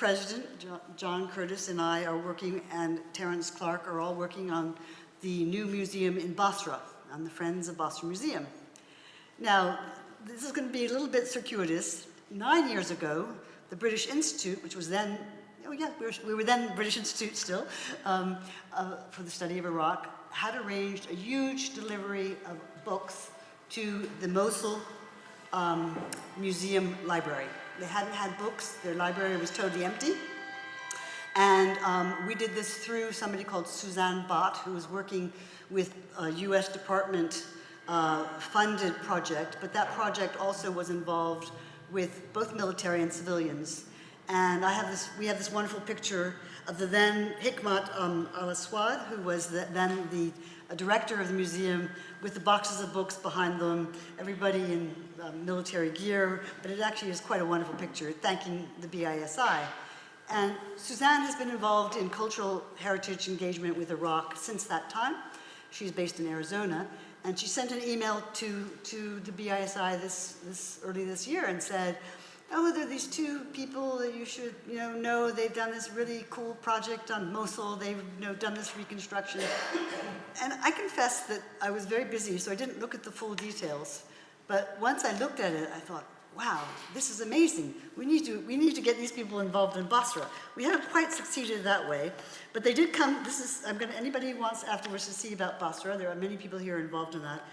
president, John Curtis, and I are working, and Terence Clark are all working on the new museum in Basra, on the Friends of Basra Museum. Now, this is going to be a little bit circuitous. 9 years ago, the British Institute, which was then, we were then British Institute still, for the study of Iraq, had arranged a huge delivery of books to the Mosul museum library. They hadn't had books, their library was totally empty. And we did this through somebody called Suzanne Bott, who was working with a US Department funded project, but that project also was involved with both military and civilians. And we have this wonderful picture of the then Hikmat al-Aswad, who was then the director of the museum, with the boxes of books behind them, everybody in military gear, but it actually is quite a wonderful picture, thanking the BISI. And Suzanne has been involved in cultural heritage engagement with Iraq since that time. She's based in Arizona, and she sent an email to the BISI early this year and said, oh, there are these two people that you should know. They've done this really cool project on Mosul. They've done this reconstruction. And I confess that I was very busy, so I didn't look at the full details. But once I looked at it, I thought, wow, this is amazing. We need to get these people involved in Basra. We haven't quite succeeded that way, but they did come. Anybody who wants afterwards to see about Basra, there are many people here involved in that.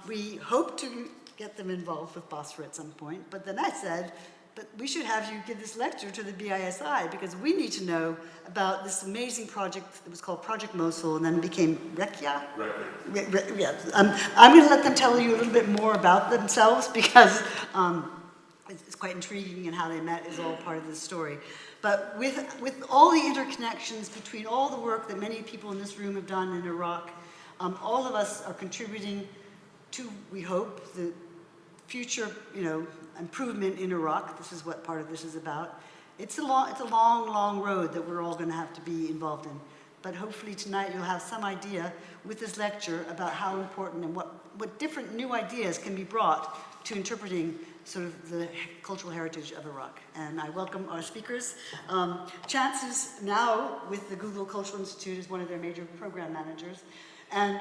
We hope to get them involved with Basra at some point, but then I said, but we should have you give this lecture to the BISI because we need to know about this amazing project that was called Project Mosul and then became Rekia. Yeah. I'm going to let them tell you a little bit more about themselves because it's quite intriguing, and how they met is all part of this story. But with all the interconnections between all the work that many people in this room have done in Iraq, all of us are contributing to, we hope, the future, improvement in Iraq. This is what part of this is about. It's a long road that we're all going to have to be involved in. But hopefully tonight you'll have some idea with this lecture about how important and what different new ideas can be brought to interpreting sort of the cultural heritage of Iraq. And I welcome our speakers. Chance is now with the Google Cultural Institute as one of their major program managers. And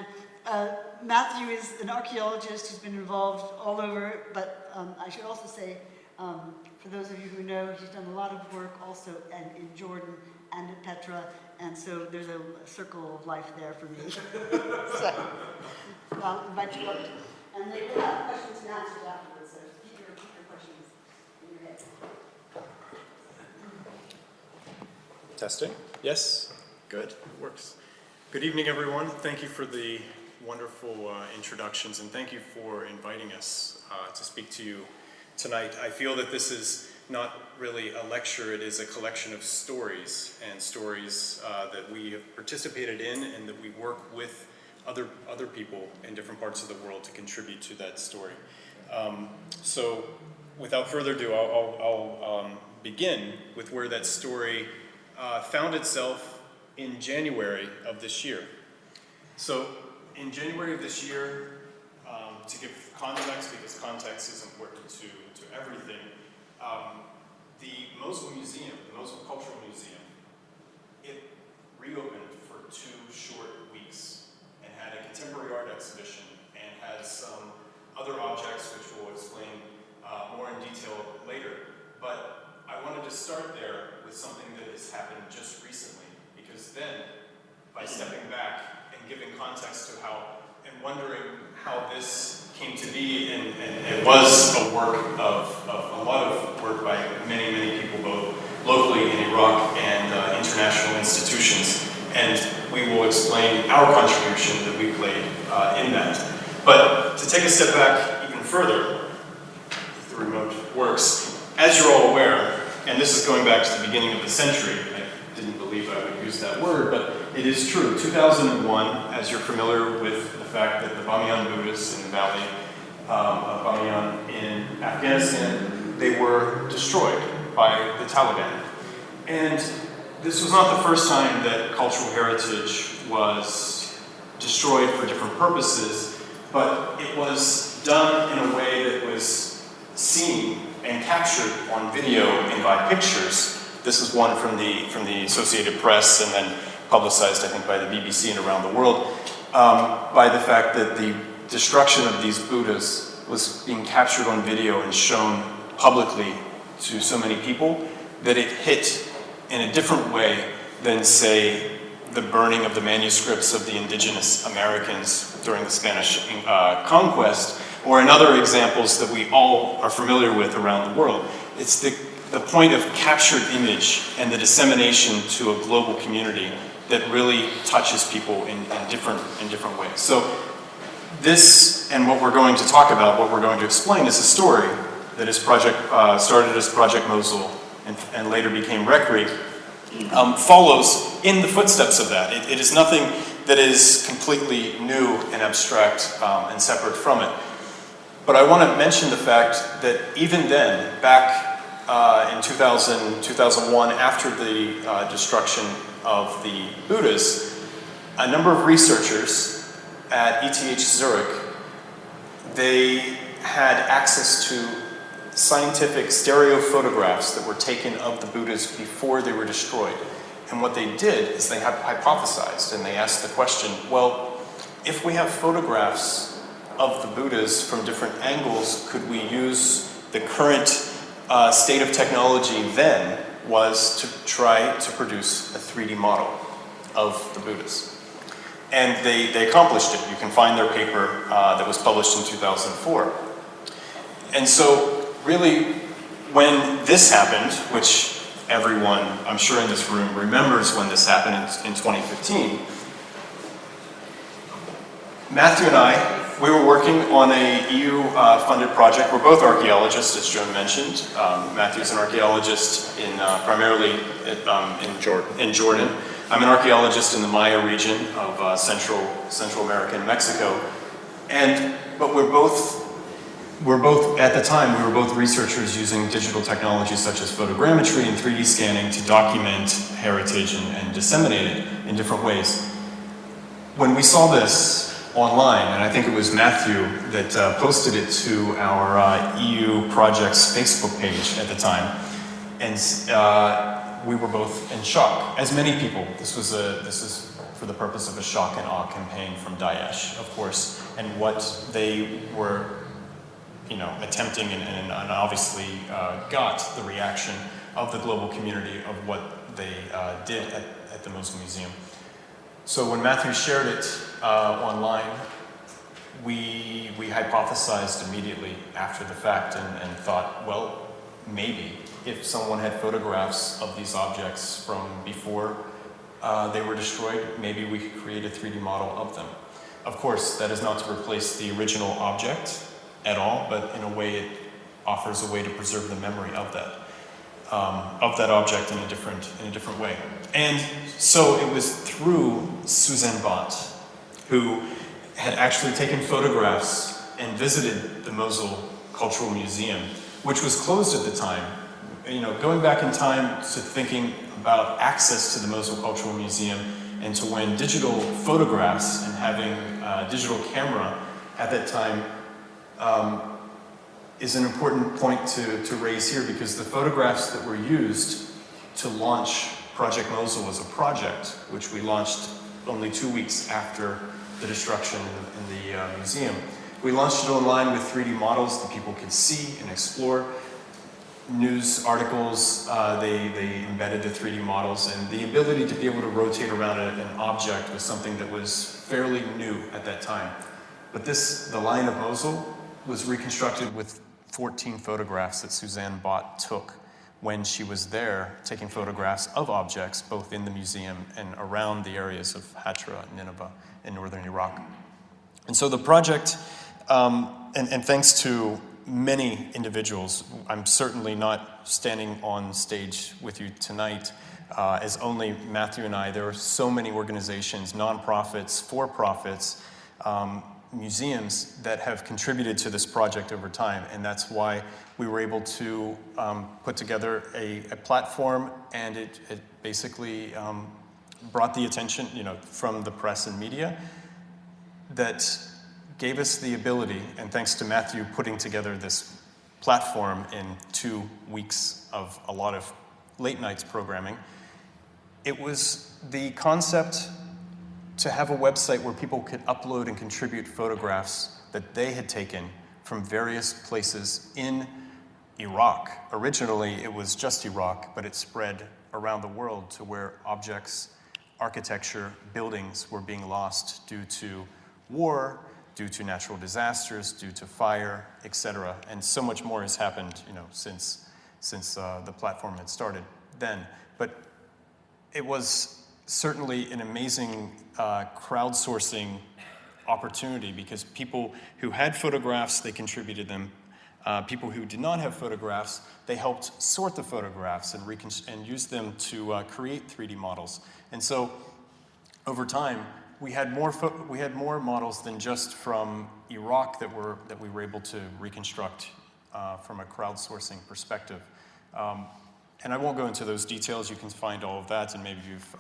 Matthew is an archaeologist who's been involved all over, but I should also say, for those of you who know, he's done a lot of work also in Jordan and at Petra, and so there's a circle of life there for me. So I'll invite you up, and they will have questions and answers afterwards, so keep your questions in your head. Testing? Yes? Good. Works. Good evening, everyone. Thank you for the wonderful introductions, and thank you for inviting us to speak to you tonight. I feel that this is not really a lecture, it is a collection of stories, and stories that we have participated in and that we work with other people in different parts of the world to contribute to that story. So without further ado, I'll begin with where that story found itself in January of this year. So in January of this year, to give context, because context is important to everything, the Mosul Museum, the Mosul Cultural Museum, it reopened for 2 short weeks and had a contemporary art exhibition and had some other objects which we'll explain more in detail later. But I wanted to start there with something that has happened just recently, because then, by stepping back and giving context to how, and wondering how this came to be, and it was a work of a lot of work by many people, both locally in Iraq and international institutions, and we will explain our contribution that we played in that. But to take a step back even further, if the remote works, as you're all aware, and this is going back to the beginning of the century, I didn't believe I would use that word, but it is true. 2001, as you're familiar with the fact that the Bamiyan Buddhists in the valley of Bamiyan in Afghanistan, they were destroyed by the Taliban. And this was not the first time that cultural heritage was destroyed for different purposes, but it was done in a way that was seen and captured on video and by pictures This is one from the Associated Press and then publicized, I think, by the BBC and around the world, by the fact that the destruction of these Buddhas was being captured on video and shown publicly to so many people that it hit in a different way than, say, the burning of the manuscripts of the indigenous Americans during the Spanish conquest, or in other examples that we all are familiar with around the world. It's the point of captured image and the dissemination to a global community that really touches people in different ways. So this, and what we're going to talk about, what we're going to explain, is a story that is started as Project Mosul and later became Recre, follows in the footsteps of that. It is nothing that is completely new and abstract and separate from it. But I want to mention the fact that even then, back in 2001, after the destruction of the Buddhas, a number of researchers at ETH Zurich, they had access to scientific stereo photographs that were taken of the Buddhas before they were destroyed. And what they did is they hypothesized, and they asked the question, well, if we have photographs of the Buddhas from different angles, could we use the current state of technology then was to try to produce a 3D model of the Buddhas? And they accomplished it. You can find their paper that was published in 2004. And so, really, when this happened, which everyone, I'm sure in this room, remembers when this happened in 2015, Matthew and I, we were working on a EU-funded project. We're both archaeologists, as Joan mentioned. Matthew's an archaeologist primarily in Jordan. I'm an archaeologist in the Maya region of Central America and Mexico. But we're both, at the time, we were both researchers using digital technologies such as photogrammetry and 3D scanning to document heritage and disseminate it in different ways. When we saw this online, and I think it was Matthew that posted it to our EU project's Facebook page at the time, and we were both in shock, as many people. This is for the purpose of a shock and awe campaign from Daesh, of course, and what they were, attempting and obviously got the reaction of the global community of what they did at the Mosul Museum. So when Matthew shared it online, we hypothesized immediately after the fact and thought, well, maybe if someone had photographs of these objects from before they were destroyed, maybe we could create a 3D model of them. Of course, that is not to replace the original object at all, but in a way it offers a way to preserve the memory of that object in a different way. And so it was through Suzanne Bott, who had actually taken photographs and visited the Mosul Cultural Museum, which was closed at the time. Going back in time to thinking about access to the Mosul Cultural Museum and to when digital photographs and having a digital camera at that time is an important point to raise here, because the photographs that were used to launch Project Mosul as a project, which we launched only 2 weeks after the destruction in the museum. We launched it online with 3D models that people could see and explore. News articles, they embedded the 3D models, and the ability to be able to rotate around an object was something that was fairly new at that time. But the line of Mosul was reconstructed with 14 photographs that Suzanne Bott took when she was there, taking photographs of objects both in the museum and around the areas of Hatra and Nineveh in northern Iraq. And so the project, and thanks to many individuals, I'm certainly not standing on stage with you tonight as only Matthew and I. There are so many organizations, nonprofits, for-profits, museums that have contributed to this project over time, and that's why we were able to put together a platform, and it basically brought the attention, from the press and media that gave us the ability, and thanks to Matthew putting together this platform in 2 weeks of a lot of late nights programming. It was the concept to have a website where people could upload and contribute photographs that they had taken from various places in Iraq. Originally, it was just Iraq, but it spread around the world to where objects, architecture, buildings were being lost due to war, due to natural disasters, due to fire, etc. And so much more has happened, since the platform had started then. But it was certainly an amazing crowdsourcing opportunity, because people who had photographs, they contributed them. People who did not have photographs, they helped sort the photographs and use them to create 3D models. And so, over time, we had more models than just from Iraq that we were able to reconstruct from a crowdsourcing perspective. And I won't go into those details. You can find all of that, and maybe you've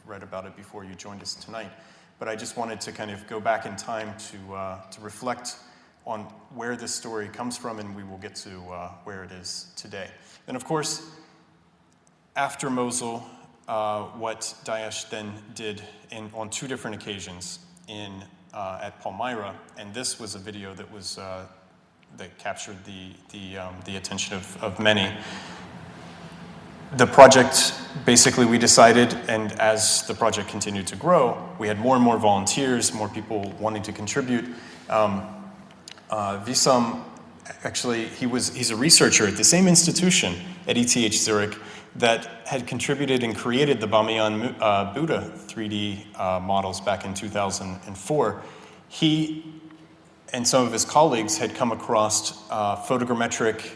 read about it before you joined us tonight. But I just wanted to kind of go back in time to reflect on where this story comes from, and we will get to where it is today. And of course, after Mosul, what Daesh then did on 2 different occasions at Palmyra, and this was a video that was that captured the attention of many. The project, basically we decided, and as the project continued to grow, we had more and more volunteers, more people wanting to contribute. Vincent, actually, he's a researcher at the same institution at ETH Zurich that had contributed and created the Bamiyan Buddha 3D models back in 2004. He and some of his colleagues had come across photogrammetric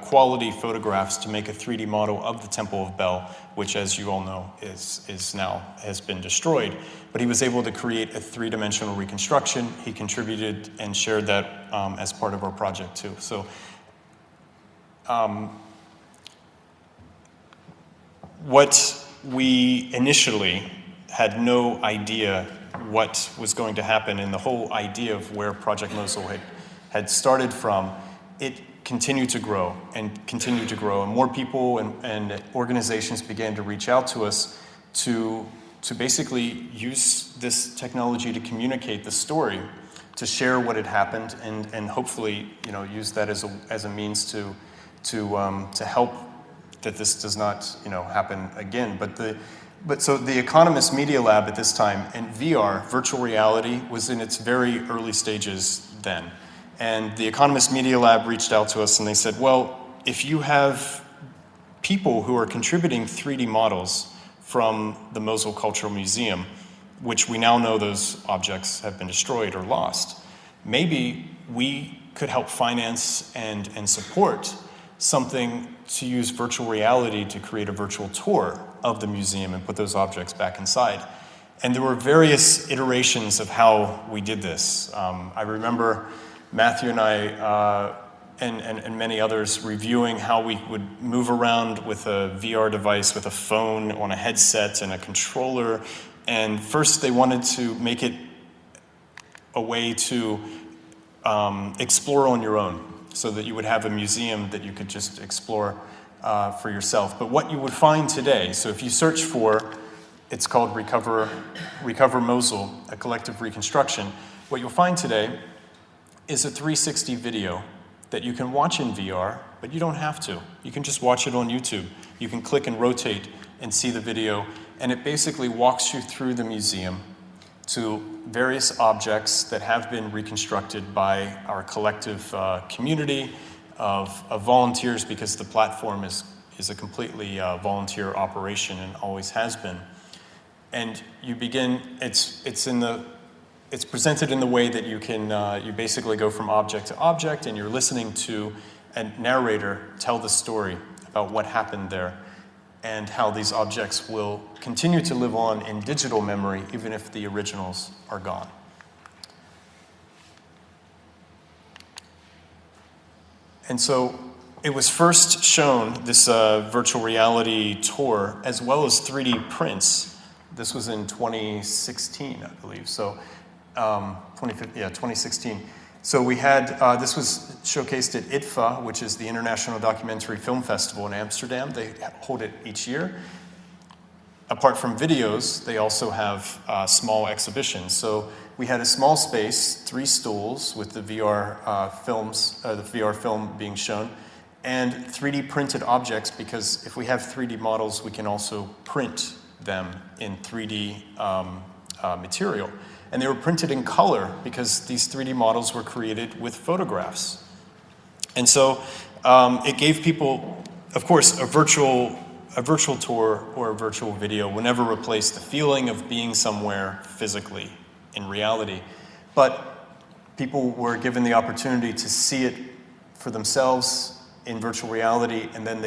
quality photographs to make a 3D model of the Temple of Bel, which, as you all know, has been destroyed. But he was able to create a 3-dimensional reconstruction. He contributed and shared that as part of our project too. So what we initially had no idea what was going to happen, and the whole idea of where Project Mosul had started from, it continued to grow and continued to grow, and more people and organizations began to reach out to us to basically use this technology to communicate the story, to share what had happened, and hopefully use that as a means to help that this does not happen again. So the Economist Media Lab at this time, and VR, virtual reality, was in its very early stages then. And the Economist Media Lab reached out to us and they said, well, if you have people who are contributing 3D models from the Mosul Cultural Museum, which we now know those objects have been destroyed or lost, maybe we could help finance and support something to use virtual reality to create a virtual tour of the museum and put those objects back inside. And there were various iterations of how we did this. I remember Matthew and I and many others reviewing how we would move around with a VR device, with a phone on a headset and a controller. And first they wanted to make it a way to explore on your own, so that you would have a museum that you could just explore for yourself. But what you would find today, so if you search for, it's called Recover Mosul, a collective reconstruction, what you'll find today is a 360 video that you can watch in VR, but you don't have to. You can just watch it on YouTube. You can click and rotate and see the video, and it basically walks you through the museum to various objects that have been reconstructed by our collective community of volunteers, because the platform is a completely volunteer operation and always has been. And you begin, it's presented in the way that you can, you basically go from object to object, and you're listening to a narrator tell the story about what happened there, and how these objects will continue to live on in digital memory even if the originals are gone. And so it was first shown, this virtual reality tour, as well as 3D prints. This was in 2016, I believe. So 2016. So we had, this was showcased at ITFA, which is the International Documentary Film Festival in Amsterdam. They hold it each year. Apart from videos, they also have small exhibitions. So we had a small space, 3 stools with the VR the VR film being shown, and 3D printed objects, because if we have 3D models, we can also print them in 3D material. And they were printed in color because these 3D models were created with photographs. And so it gave people, of course, a virtual tour or a virtual video will never replace the feeling of being somewhere physically in reality. But people were given the opportunity to see it for themselves in virtual reality, and then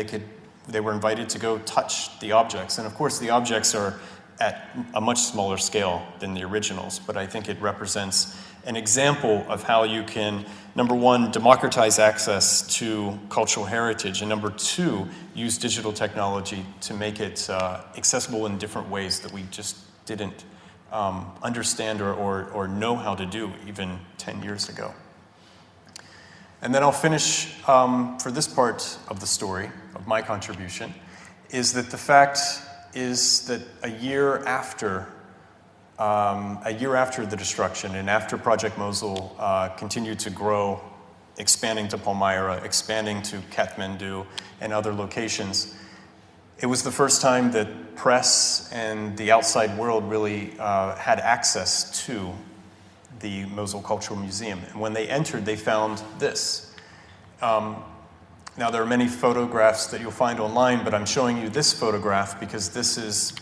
they were invited to go touch the objects. And of course, the objects are at a much smaller scale than the originals, but I think it represents an example of how you can, number one, democratize access to cultural heritage, and number two, use digital technology to make it accessible in different ways that we just didn't understand or know how to do even 10 years ago. And then I'll finish for this part of the story, of my contribution, is that the fact is that a year after the destruction and after Project Mosul continued to grow, expanding to Palmyra, expanding to Kathmandu and other locations, it was the first time that press and the outside world really had access to the Mosul Cultural Museum. And when they entered, they found this. Now, there are many photographs that you'll find online, but I'm showing you this photograph because this is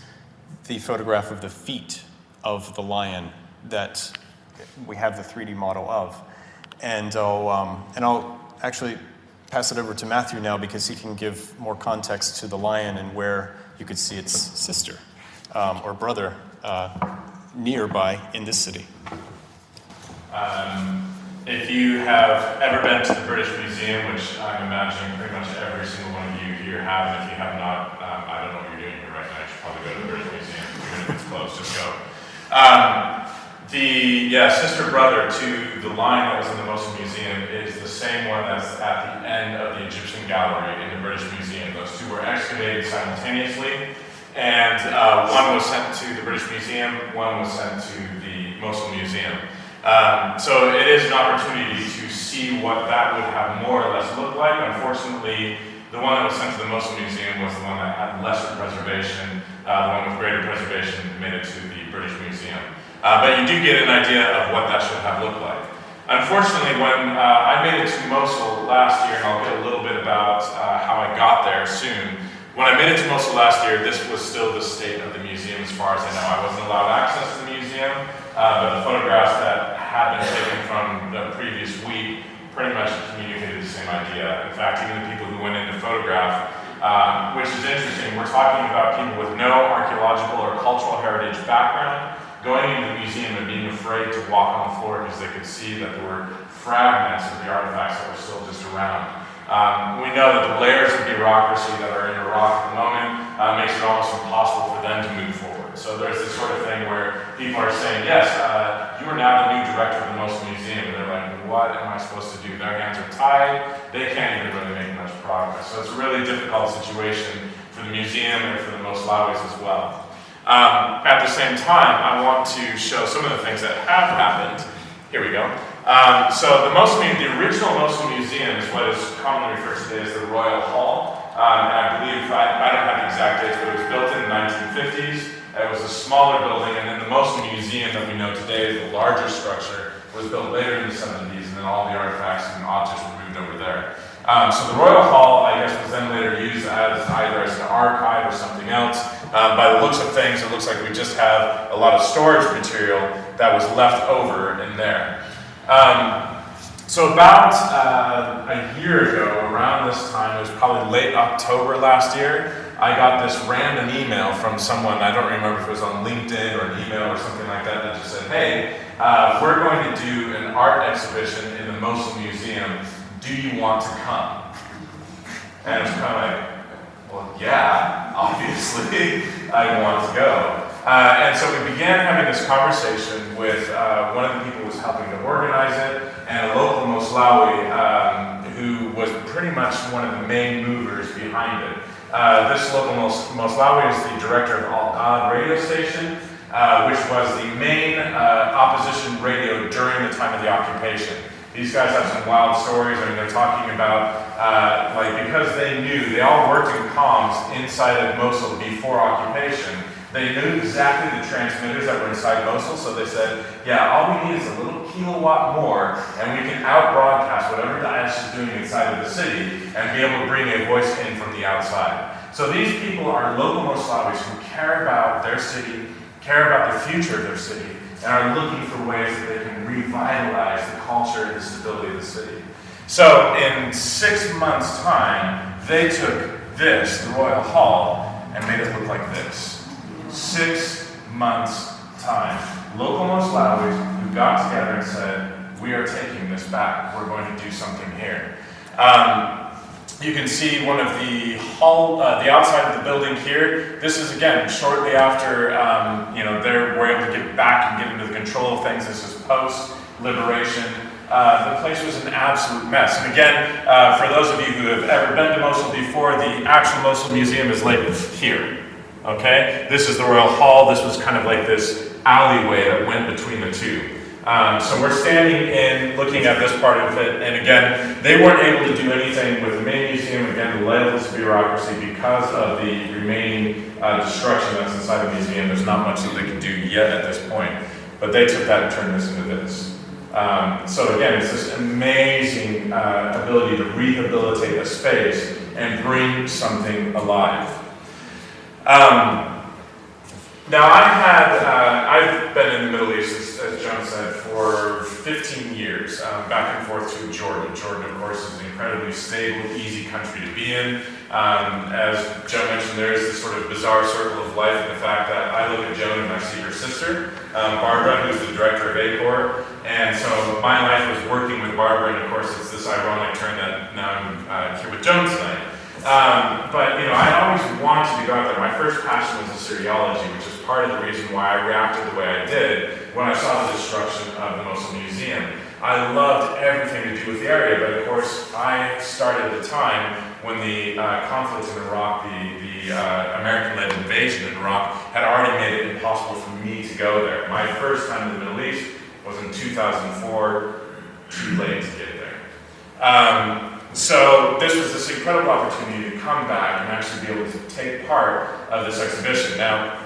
the photograph of the feet of the lion that we have the 3D model of. And I'll actually pass it over to Matthew now because he can give more context to the lion and where you could see its sister or brother nearby in this city. If you have ever been to the British Museum, which I'm imagining pretty much every single one of you here have, and if you have not, I don't know what you're doing here right now. You should probably go to the British Museum. Even if it's closed, just go. The sister-brother to the lion that was in the Mosul Museum is the same one that's at the end of the Egyptian gallery in the British Museum. Those two were excavated simultaneously, and one was sent to the British Museum, one was sent to the Mosul Museum. So it is an opportunity to see what that would have more or less looked like. Unfortunately, the one that was sent to the Mosul Museum was the one that had lesser preservation. The one with greater preservation made it to the British Museum. But you do get an idea of what that should have looked like. Unfortunately, when I made it to Mosul last year, and I'll get a little bit about how I got there soon. When I made it to Mosul last year, this was still the state of the museum as far as I know. I wasn't allowed access to the museum, but the photographs that had been taken from the previous week pretty much communicated the same idea. In fact, even the people who went in to photograph, which is interesting, we're talking about people with no archaeological or cultural heritage background going into the museum and being afraid to walk on the floor because they could see that there were fragments of the artifacts that were still just around. We know that the layers of bureaucracy that are in Iraq at the moment makes it almost impossible for them to move forward. So there's this sort of thing where people are saying, yes, you are now the new director of the Mosul Museum, and they're like, what am I supposed to do? Their hands are tied, they can't even really make much progress. So it's a really difficult situation for the museum and for the Moslawis as well. At the same time, I want to show some of the things that have happened. Here we go. So the original Mosul Museum is what is commonly referred to today as the Royal Hall. And I believe, I don't have the exact dates, but it was built in the 1950s. It was a smaller building, and then the Mosul Museum that we know today, the larger structure, was built later in the 70s, and then all the artifacts and objects were moved over there. So the Royal Hall, I guess, was then later used as either as an archive or something else. By the looks of things, it looks like we just have a lot of storage material that was left over in there. So about a year ago, around this time, it was probably late October last year, I got this random email from someone, I don't remember if it was on LinkedIn or an email or something like that, that just said, hey, we're going to do an art exhibition in the Mosul Museum. Do you want to come? And it's kind of like, well, yeah, obviously, I want to go. And so we began having this conversation with one of the people who was helping to organize it, and a local Moslawi who was pretty much one of the main movers behind it. This local Moslawi is the director of Al Qad radio station, which was the main opposition radio during the time of the occupation. These guys have some wild stories. I mean, they're talking about, because they knew, they all worked in comms inside of Mosul before occupation. They knew exactly the transmitters that were inside Mosul, so they said, yeah, all we need is a little kilowatt more, and we can out-broadcast whatever Daesh is doing inside of the city, and be able to bring a voice in from the outside. So these people are local Moslawis who care about their city, care about the future of their city, and are looking for ways that they can revitalize the culture and the stability of the city. So in 6 months' time, they took this, the Royal Hall, and made it look like this. 6 months' time. Local Moslawis who got together and said, we are taking this back. We're going to do something here. You can see one of the the outside of the building here. This is, again, shortly after, they were able to get back and get into the control of things. This is post-liberation. The place was an absolute mess. And again, for those of you who have ever been to Mosul before, the actual Mosul Museum is like here. Okay? This is the Royal Hall. This was kind of like this alleyway that went between the two. So we're standing in, looking at this part of it, and again, they weren't able to do anything with the main museum, again, leadless bureaucracy, because of the remaining destruction that's inside the museum. There's not much that they can do yet at this point, but they took that and turned this into this. So again, it's this amazing ability to rehabilitate a space and bring something alive. Now I've been in the Middle East, as Joan said, for 15 years, back and forth to Jordan. Jordan, of course, is an incredibly stable, easy country to be in. As Joan mentioned, there is this sort of bizarre circle of life in the fact that I look at Joan and I see her sister, Barbara, who's the director of ACOR. And so my life was working with Barbara, and of course it's this ironic turn that now I'm here with Joan tonight. But I always wanted to go out there. My first passion was Assyriology, which is part of the reason why I reacted the way I did when I saw the destruction of the Mosul Museum. I loved everything to do with the area, but of course I started at a time when the conflict in Iraq, the American-led invasion in Iraq, had already made it impossible for me to go there. My first time in the Middle East was in 2004, too late to get there. So this was this incredible opportunity to come back and actually be able to take part of this exhibition. Now,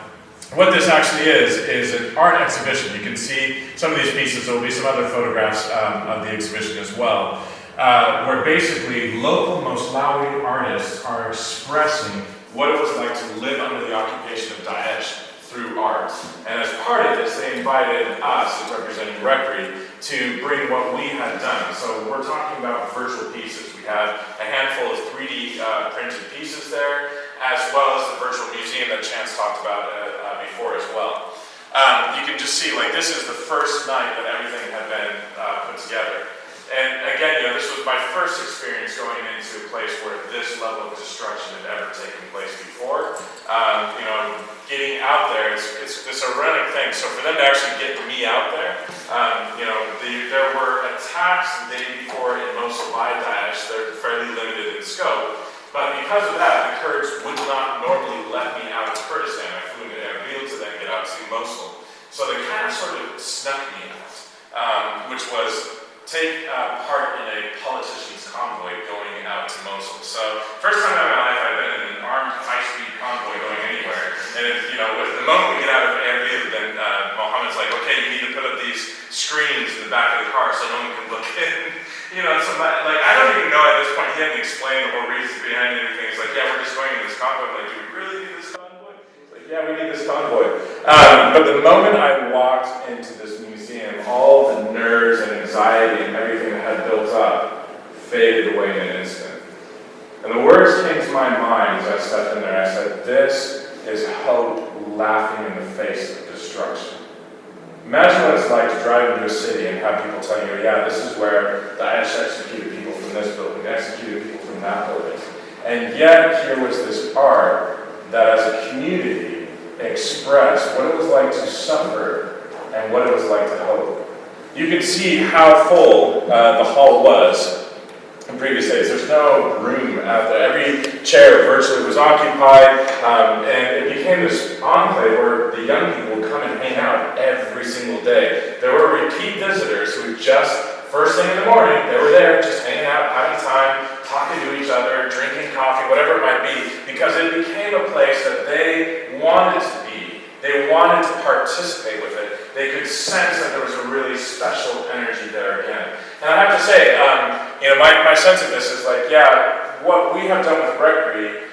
what this actually is an art exhibition. You can see some of these pieces. There will be some other photographs of the exhibition as well, where basically local Moslawi artists are expressing what it was like to live under the occupation of Daesh through art. And as part of this, they invited us, as representing Recre, to bring what we had done. So we're talking about virtual pieces. We have a handful of 3D printed pieces there, as well as the virtual museum that Chance talked about before as well. You can just see, this is the first night that everything had been put together. And again, this was my first experience going into a place where this level of destruction had ever taken place before. Getting out there, it's this ironic thing. So for them to actually get me out there, there were attacks the day before in Mosul by Daesh. They're fairly limited in scope. But because of that, the Kurds would not normally let me out of Kurdistan. I flew to Erbil to then get out to Mosul. So they kind of sort of snuck me out, which was take part in a politician's convoy going out to Mosul. So first time in my life I've been in an armed high-speed convoy going anywhere. And the moment we get out of Erbil, then Mohammed's like, okay, you need to put up these screens in the back of the car so no one can look in. I don't even know at this point, he hadn't explained the whole reasons behind it. He's like, yeah, we're just going in this convoy. I'm like, do we really need this convoy? He's like, yeah, we need this convoy. But the moment I walked into this museum, all the nerves and anxiety and everything that had built up faded away in an instant. And the words came to my mind as I stepped in there. I said, this is hope laughing in the face of destruction. Imagine what it's like to drive into a city and have people tell you, yeah, this is where Daesh executed people from this building, executed people from that building. And yet, here was this art that as a community express what it was like to suffer and what it was like to hope. You can see how full the hall was in previous days. There's no room out there. Every chair virtually was occupied, and it became this enclave where the young people would come and hang out every single day. There were repeat visitors who would just, first thing in the morning, they were there just hanging out, having time, talking to each other, drinking coffee, whatever it might be, because it became a place that they wanted to be. They wanted to participate with it. They could sense that there was a really special energy there again. And I have to say, my sense of this is like, yeah, what we have done with Rectory,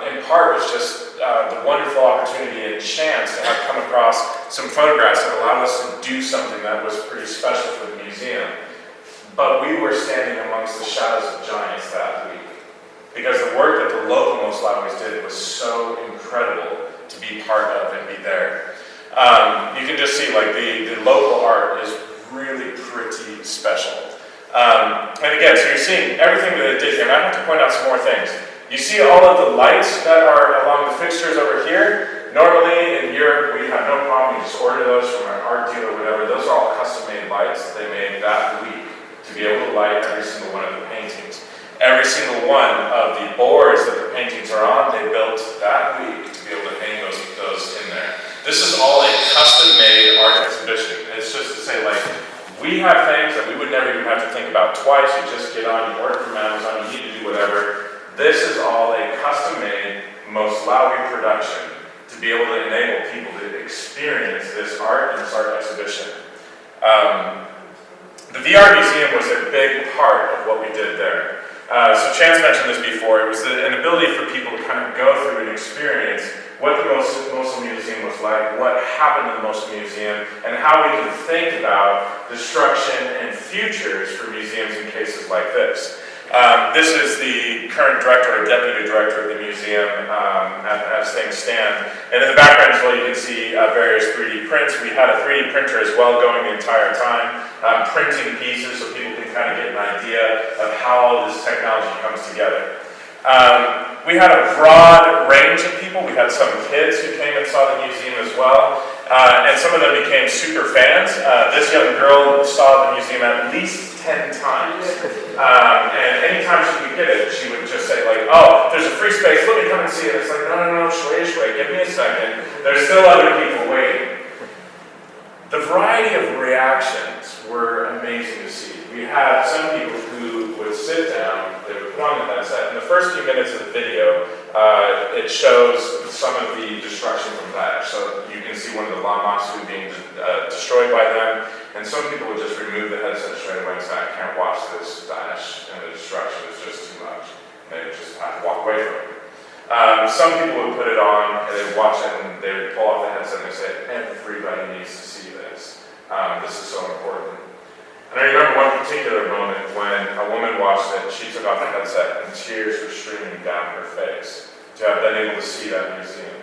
in part was just the wonderful opportunity and chance to have come across some photographs that allowed us to do something that was pretty special for the museum. But we were standing amongst the shadows of giants that week, because the work that the local Moslawis did was so incredible to be part of and be there. You can just see like the local art is really pretty special. And again, so you're seeing everything that it did here, and I have to point out some more things. You see all of the lights that are along the fixtures over here. Normally in Europe we have no problem, you just order those from an art dealer or whatever. Those are all custom-made lights that they made that week to be able to light every single one of the paintings. Every single one of the boards that the paintings are on, they built that week to be able to hang those in there. This is all a custom-made art exhibition. It's just to say, like, we have things that we would never even have to think about twice. You just get on, you order from Amazon, you need to do whatever. This is all a custom-made Moslawi production to be able to enable people to experience this art and this art exhibition. The VR Museum was a big part of what we did there. So Chance mentioned this before. It was an ability for people to kind of go through and experience what the Mosul Museum was like, what happened in the Mosul Museum, and how we can think about destruction and futures for museums in cases like this. This is the current director or deputy director of the museum as things stand. And in the background as well, you can see various 3D prints. We had a 3D printer as well going the entire time, printing pieces so people can kind of get an idea of how all this technology comes together. We had a broad range of people. We had some kids who came and saw the museum as well, and some of them became super fans. This young girl saw the museum at least 10 times, and anytime she could get it, she would just say like, oh, there's a free space, let me come and see it. It's like, no, shway, give me a second. There's still other people waiting. The variety of reactions were amazing to see. We had some people who would sit down, they would put on the headset, and the first few minutes of the video, it shows some of the destruction from Daesh. So you can see one of the llamas being destroyed by them, and some people would just remove the headset straight away and say, I can't watch this Daesh, and the destruction is just too much. And they would just have to walk away from it. Some people would put it on, and they would watch it, and they would pull off the headset and they say, everybody needs to see this. This is so important. And I remember one particular moment when a woman watched it, she took off the headset and tears were streaming down her face to have been able to see that museum.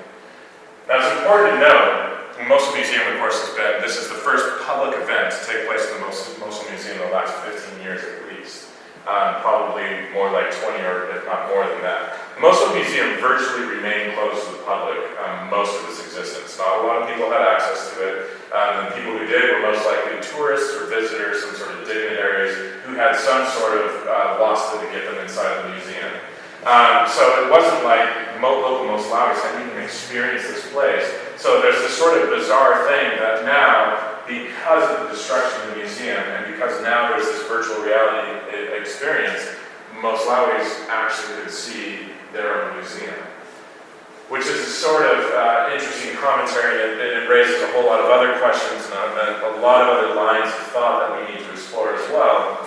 Now it's important to know, the Mosul Museum of course this is the first public event to take place in the Mosul Museum in the last 15 years at least. Probably more like 20 or if not more than that. The Mosul Museum virtually remained closed to the public most of its existence. Not a lot of people had access to it. The people who did were most likely tourists or visitors, some sort of dignitaries who had some sort of lost to get them inside the museum. So it wasn't like local Moslawis hadn't even experienced this place. So there's this sort of bizarre thing that now, because of the destruction of the museum, and because now there's this virtual reality experience, Moslawis actually could see their own museum. Which is a sort of interesting commentary, and it raises a whole lot of other questions and a lot of other lines of thought that we need to explore as well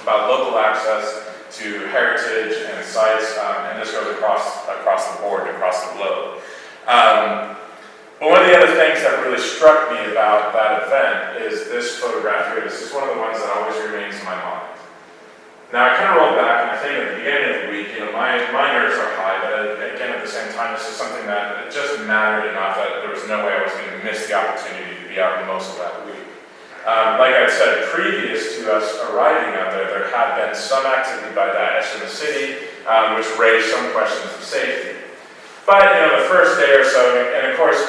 about local access to heritage and sites, and this goes across the board, across the globe. But one of the other things that really struck me about that event is this photograph here. This is one of the ones that always remains in my mind. Now I kind of rolled back and I think at the beginning of the week, my nerves are high, but again at the same time, this is something that it just mattered enough that there was no way I was going to miss the opportunity to be out in Mosul that week. Like I said, previous to us arriving out there, there had been some activity by Daesh in the city, which raised some questions of safety. But, the first day or so, and of course,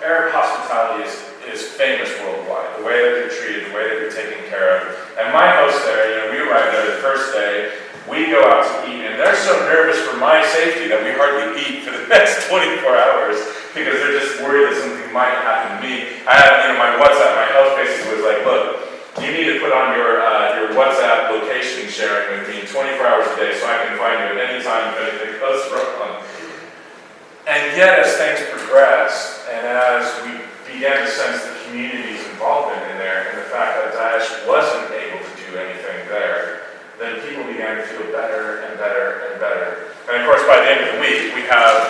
Arab hospitality is famous worldwide. The way that you're treated, the way that you're taken care of. And my host there, we arrived there the first day, we go out to eat, and they're so nervous for my safety that we hardly eat for the next 24 hours because they're just worried that something might happen to me. I had, my WhatsApp, my host basically was like, look, you need to put on your WhatsApp location sharing with me 24 hours a day so I can find you at any time if anything goes wrong. And yet, as things progressed, and as we began to sense the community's involvement in there, and the fact that Daesh wasn't able to do anything there, then people began to feel better and better and better. And of course, by the end of the week,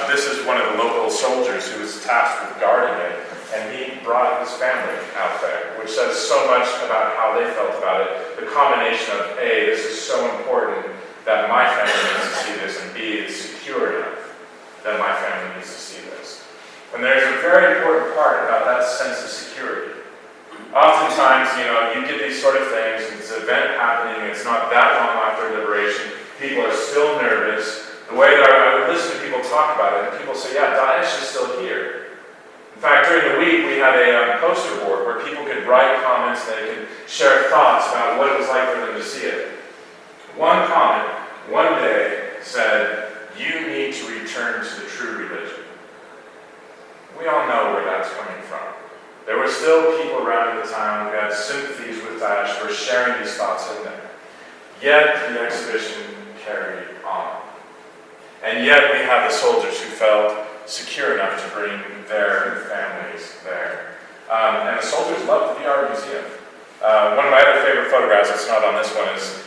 this is one of the local soldiers who was tasked with guarding it, and he brought his family out there, which says so much about how they felt about it. The combination of, A, this is so important that my family needs to see this, and B, it's secure enough that my family needs to see this. And there's a very important part about that sense of security. Oftentimes, you get these sort of things, it's an event happening, it's not that long after liberation, people are still nervous. The way that I would listen to people talk about it, and people say, yeah, Daesh is still here. In fact, during the week, we had a poster board where people could write comments and they could share thoughts about what it was like for them to see it. One comment, one day, said, you need to return to the true religion. We all know where that's coming from. There were still people around at the time who had sympathies with Daesh who were sharing these thoughts in there. Yet the exhibition carried on. And yet we have the soldiers who felt secure enough to bring their families there. And the soldiers loved the VR museum. One of my other favorite photographs, it's not on this one, is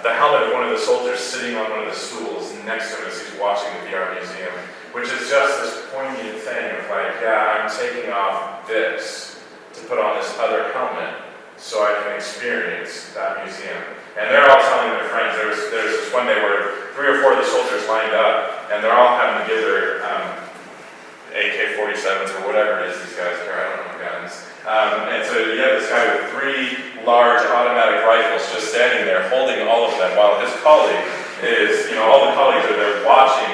the helmet of one of the soldiers sitting on one of the stools next to him as he's watching the VR museum, which is just this poignant thing of like, yeah, I'm taking off this to put on this other helmet so I can experience that museum. And they're all telling their friends, there's this one day where 3 or 4 of the soldiers lined up, and they're all having to give their AK-47s or whatever it is these guys carry, I don't know guns. And so you have this guy with 3 large automatic rifles just standing there holding all of them while his colleague is, all the colleagues are there watching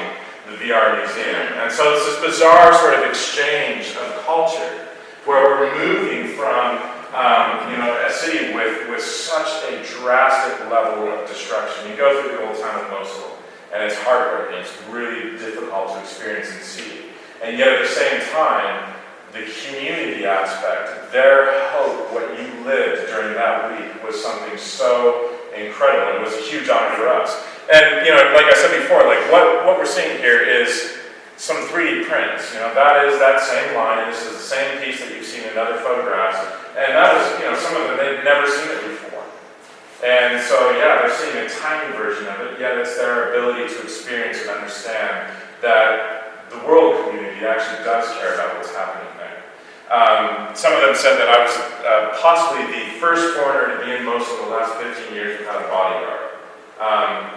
the VR museum. And so it's this bizarre sort of exchange of culture where we're moving from a city with such a drastic level of destruction. You go through the old town of Mosul, and it's heartbreaking. It's really difficult to experience and see. And yet at the same time, the community aspect, their hope, what you lived during that week was something so incredible. It was a huge honor for us. And, like I said before, like what we're seeing here is some 3D prints. That is that same line. This is the same piece that you've seen in other photographs. And that was, some of them, they'd never seen it before. And so, yeah, they're seeing a tiny version of it, yet it's their ability to experience and understand that the world community actually does care about what's happening there. Some of them said that I was possibly the first foreigner to be in Mosul in the last 15 years without a bodyguard.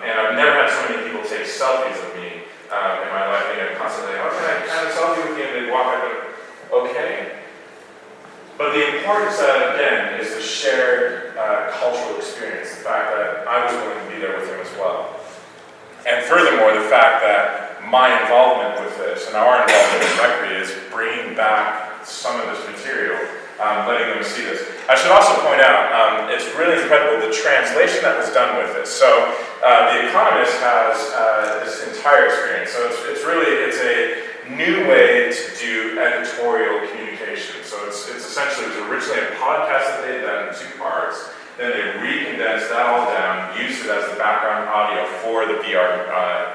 And I've never had so many people take selfies of me in my life. I'm constantly like, okay, I have a selfie with you, and they walk up and, okay. But the importance of that, again, is the shared cultural experience, the fact that I was willing to be there with him as well. And furthermore, the fact that my involvement with this and our involvement with Recre is bringing back some of this material, letting them see this. I should also point out, it's really incredible the translation that was done with this. So The Economist has this entire experience. So it's a new way to do editorial communication. So it's essentially, it was originally a podcast that they had done in 2 parts. Then they recondensed that all down, used it as the background audio for the VR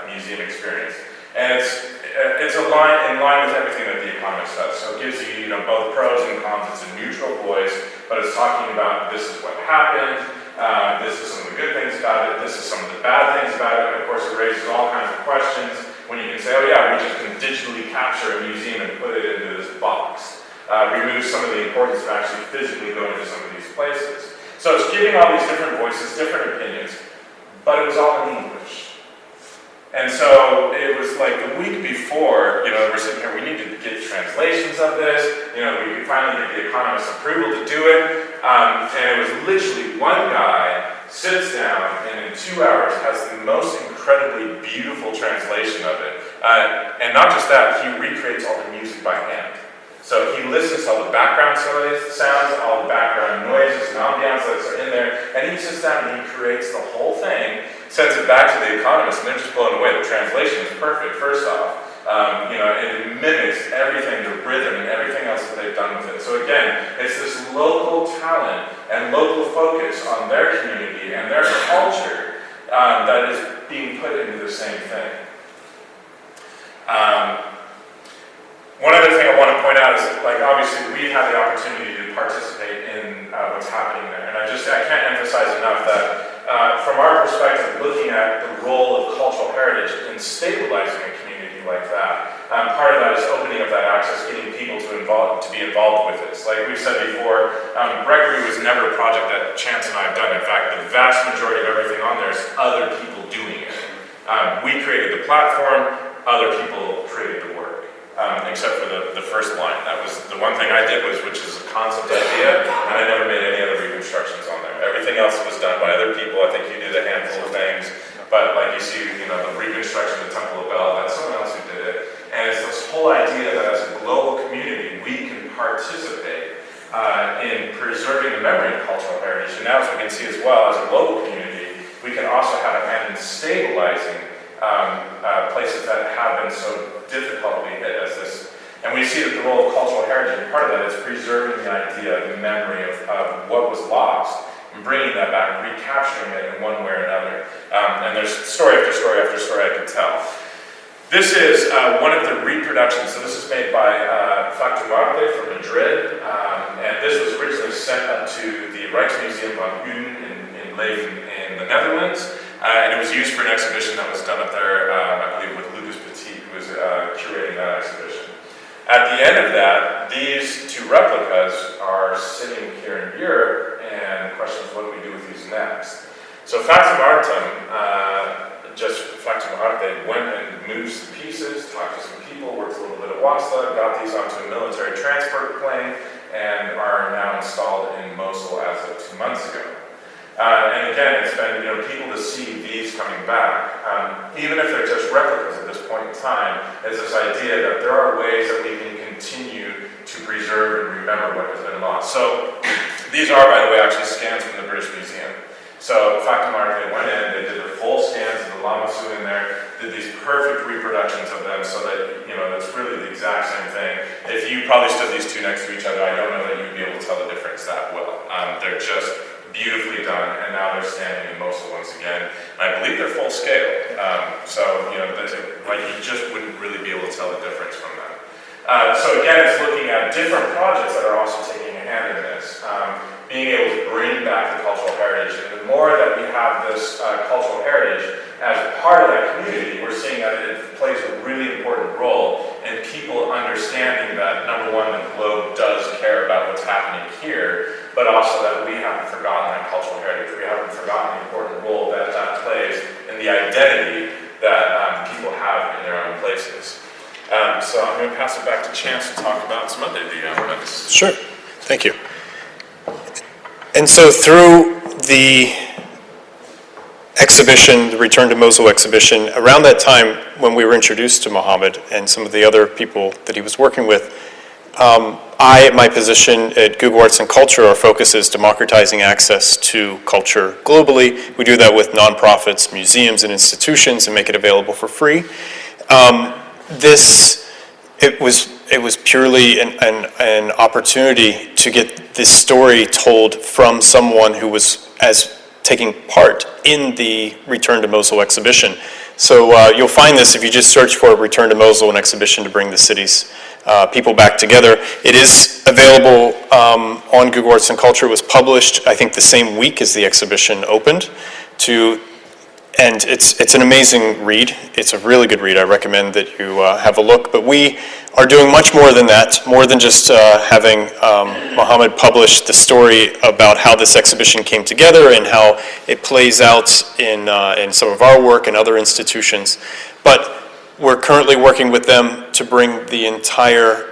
museum experience. And it's in line with everything that The Economist does. So it gives you, both pros and cons. It's a neutral voice, but it's talking about this is what happened, this is some of the good things about it, this is some of the bad things about it, and of course it raises all kinds of questions when you can say, oh yeah, we just can digitally capture a museum and put it into this box. Remove some of the importance of actually physically going to some of these places. So it's giving all these different voices, different opinions, but it was all in English. And so it was like the week before, we're sitting here, we need to get translations of this, we could finally get The Economist's approval to do it, and it was literally one guy sits down and in 2 hours has the most incredibly beautiful translation of it, And not just that, he recreates all the music by hand. So he listens to all the background sounds, all the background noises and ambiance that are in there, and he sits down and he creates the whole thing, sends it back to the economists, and they're just blown away. The translation is perfect, first off. It mimics everything, the rhythm and everything else that they've done with it. So again, it's this local talent and local focus on their community and their culture that is being put into the same thing. One other thing I want to point out is, like, obviously we've had the opportunity to participate in what's happening there, and I can't emphasize enough that from our perspective, looking at the role of cultural heritage in stabilizing a community like that, part of that is opening up that access, getting people to be involved with this. Like we've said before, Gregory was never a project that Chance and I have done. In fact, the vast majority of everything on there is other people doing it. We created the platform, other people created the work. Except for the first line. That was the one thing I did, which is a concept idea, and I never made any other reconstructions on there. Everything else was done by other people. I think you did a handful of things, but like you see, the reconstruction of the Temple of Bel, that's someone else who did it. And it's this whole idea that as a global community, we can participate in preserving the memory of cultural heritage. And now, as we can see as well, as a global community, we can also have a hand in stabilizing places that have been so difficultly hit as this. And we see that the role of cultural heritage, and part of that is preserving the idea, the memory of what was lost, and bringing that back, and recapturing it in one way or another. And there's story after story after story I could tell. This is one of the reproductions. So this is made by Coughenour from Madrid. And this was originally sent up to the Rijksmuseum van Uden in Leuven in the Netherlands. And it was used for an exhibition that was done up there, I believe, with Lucas Petit, who was curating that exhibition. At the end of that, these two replicas are sitting here in Europe, and the question is, what do we do with these next? So Factum Artem, went and moved some pieces, talked to some people, worked a little bit at Wasla, got these onto a military transport plane, and are now installed in Mosul as of 2 months ago. And again, it's been people to see these coming back, even if they're just replicas at this point in time. It's this idea that there are ways that we can continue to preserve and remember what has been lost. So these are, by the way, actually scans from the British Museum. So Coughenour, they went in, they did their full scans of the Lamasu in there, did these perfect reproductions of them, so that that's really the exact same thing. If you probably stood these two next to each other, I don't know that you'd be able to tell the difference that well. They're just beautifully done, and now they're standing in Mosul once again. I believe they're full scale, so you just wouldn't really be able to tell the difference from them. So again, it's looking at different projects that are also taking a hand in this, being able to bring back the cultural heritage. And the more that we have this cultural heritage as part of that community, we're seeing that it plays a really important role in people understanding that, number one, the globe does care about what's happening here, but also that we haven't forgotten that cultural heritage. We haven't forgotten the important role that that plays in the identity that people have in their own places. So I'm going to pass it back to Chance to talk about some other elements. Sure, thank you. And so through the exhibition, the Return to Mosul exhibition, around that time when we were introduced to Mohammed and some of the other people that he was working with, at my position at Google Arts and Culture, our focus is democratizing access to culture globally. We do that with nonprofits, museums, and institutions, and make it available for free. It was purely an opportunity to get this story told from someone who was taking part in the Return to Mosul exhibition. So you'll find this if you just search for Return to Mosul, an exhibition to bring the city's people back together. It is available on Google Arts and Culture. It was published, I think, the same week as the exhibition opened. And it's an amazing read. It's a really good read. I recommend that you have a look. But we are doing much more than that, more than just having Mohammed publish the story about how this exhibition came together and how it plays out in some of our work and other institutions. But we're currently working with them to bring the entire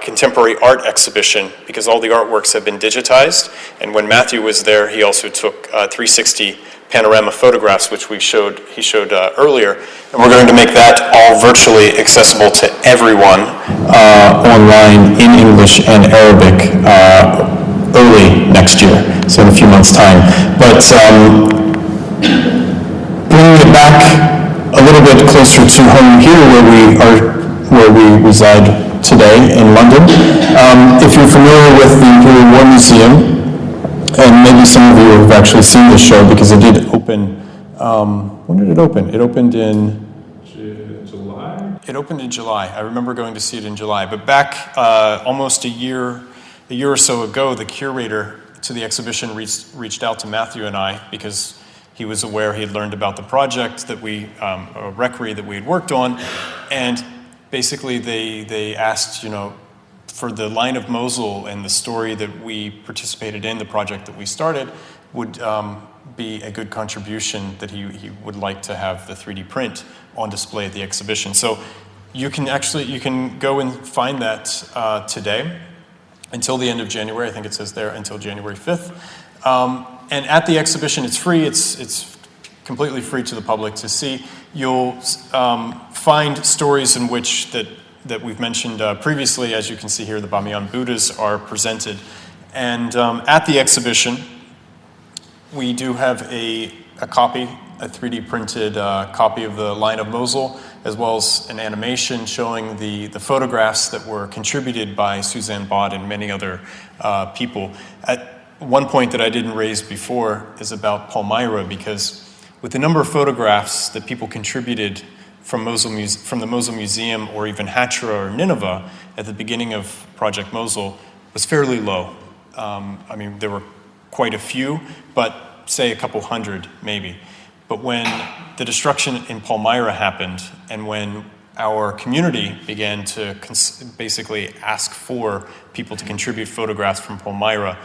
contemporary art exhibition, because all the artworks have been digitized. And when Matthew was there, he also took 360 panorama photographs, which he showed earlier. And we're going to make that all virtually accessible to everyone online in English and Arabic early next year, so in a few months' time. But bringing it back a little bit closer to home here, where we reside today in London. If you're familiar with the Imperial War Museum, and maybe some of you have actually seen this show because it did open, when did it open? It opened in July? It opened in July. I remember going to see it in July. But back almost a year or so ago, the curator to the exhibition reached out to Matthew and I because he was aware he had learned about the project that a recre that we had worked on. And basically they asked, for the line of Mosul and the story that we participated in, the project that we started, would be a good contribution that he would like to have the 3D print on display at the exhibition. So you can go and find that today until the end of January. I think it says there until January 5th. And at the exhibition, it's free. It's completely free to the public to see. You'll find stories in which that we've mentioned previously. As you can see here, the Bamiyan Buddhas are presented. And at the exhibition, we do have a 3D printed copy of the Line of Mosul, as well as an animation showing the photographs that were contributed by Suzanne Bott and many other people. At one point that I didn't raise before is about Palmyra, because with the number of photographs that people contributed from the Mosul Museum or even Hatra or Nineveh at the beginning of Project Mosul was fairly low. I mean, there were quite a few, but say a couple hundred maybe. But when the destruction in Palmyra happened, and when our community began to basically ask for people to contribute photographs from Palmyra,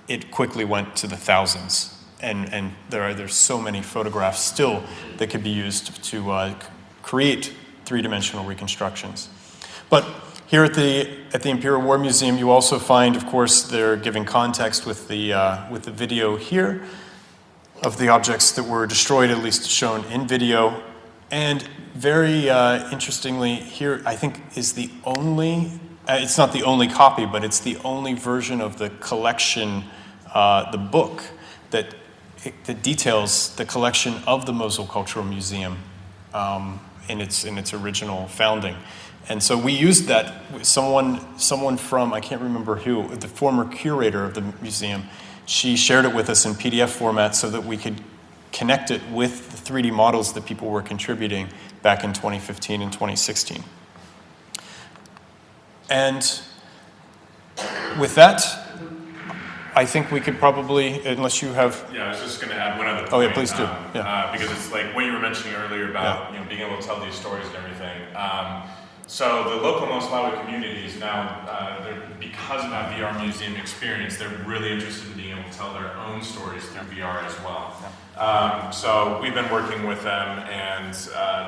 it quickly went to the thousands. And there's so many photographs still that could be used to create three-dimensional reconstructions. But here at the Imperial War Museum, you also find, of course, they're giving context with the video here of the objects that were destroyed, at least shown in video. And very interestingly, here I think is the only, it's not the only copy, but it's the only version of the collection, the book, that details the collection of the Mosul Cultural Museum in its original founding. And so we used that. Someone from, I can't remember who, the former curator of the museum, she shared it with us in PDF format so that we could connect it with the 3D models that people were contributing back in 2015 and 2016. And with that, I think we could probably, unless you have... Yeah, I was just going to add one other point. Oh yeah, please do. Because it's like what you were mentioning earlier about being able to tell these stories and everything. So the local Moslawi communities now, because of that VR museum experience, they're really interested in being able to tell their own stories through VR as well. So we've been working with them and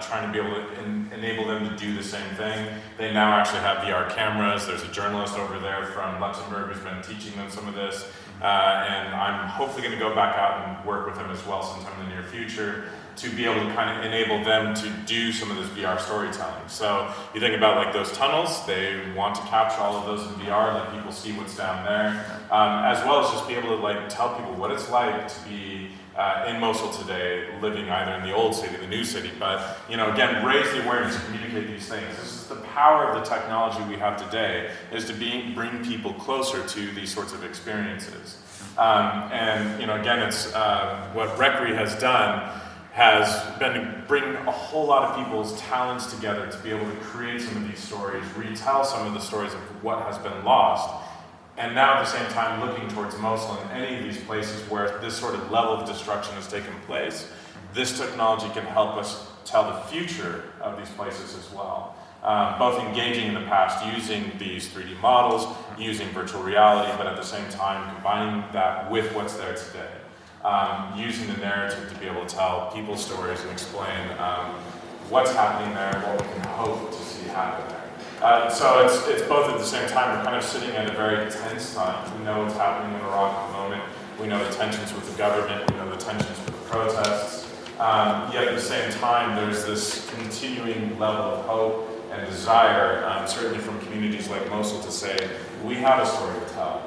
trying to be able to enable them to do the same thing. They now actually have VR cameras. There's a journalist over there from Luxembourg who's been teaching them some of this. And I'm hopefully going to go back out and work with them as well sometime in the near future to be able to kind of enable them to do some of this VR storytelling. So you think about like those tunnels, they want to capture all of those in VR, let people see what's down there, as well as just be able to like tell people what it's like to be in Mosul today, living either in the old city, the new city, but again, raise the awareness, communicate these things. This is the power of the technology we have today, is to bring people closer to these sorts of experiences. And again, it's what Recre has done has been to bring a whole lot of people's talents together to be able to create some of these stories, retell some of the stories of what has been lost, and now at the same time looking towards Mosul and any of these places where this sort of level of destruction has taken place. This technology can help us tell the future of these places as well. Both engaging in the past, using these 3D models, using virtual reality, but at the same time combining that with what's there today. Using the narrative to be able to tell people's stories and explain what's happening there, what we can hope to see happen there. So it's both at the same time. We're kind of sitting at a very tense time. We know what's happening in Iraq at the moment. We know the tensions with the government. We know the tensions with the protests. Yet at the same time, there's this continuing level of hope and desire, certainly from communities like Mosul, to say, we have a story to tell.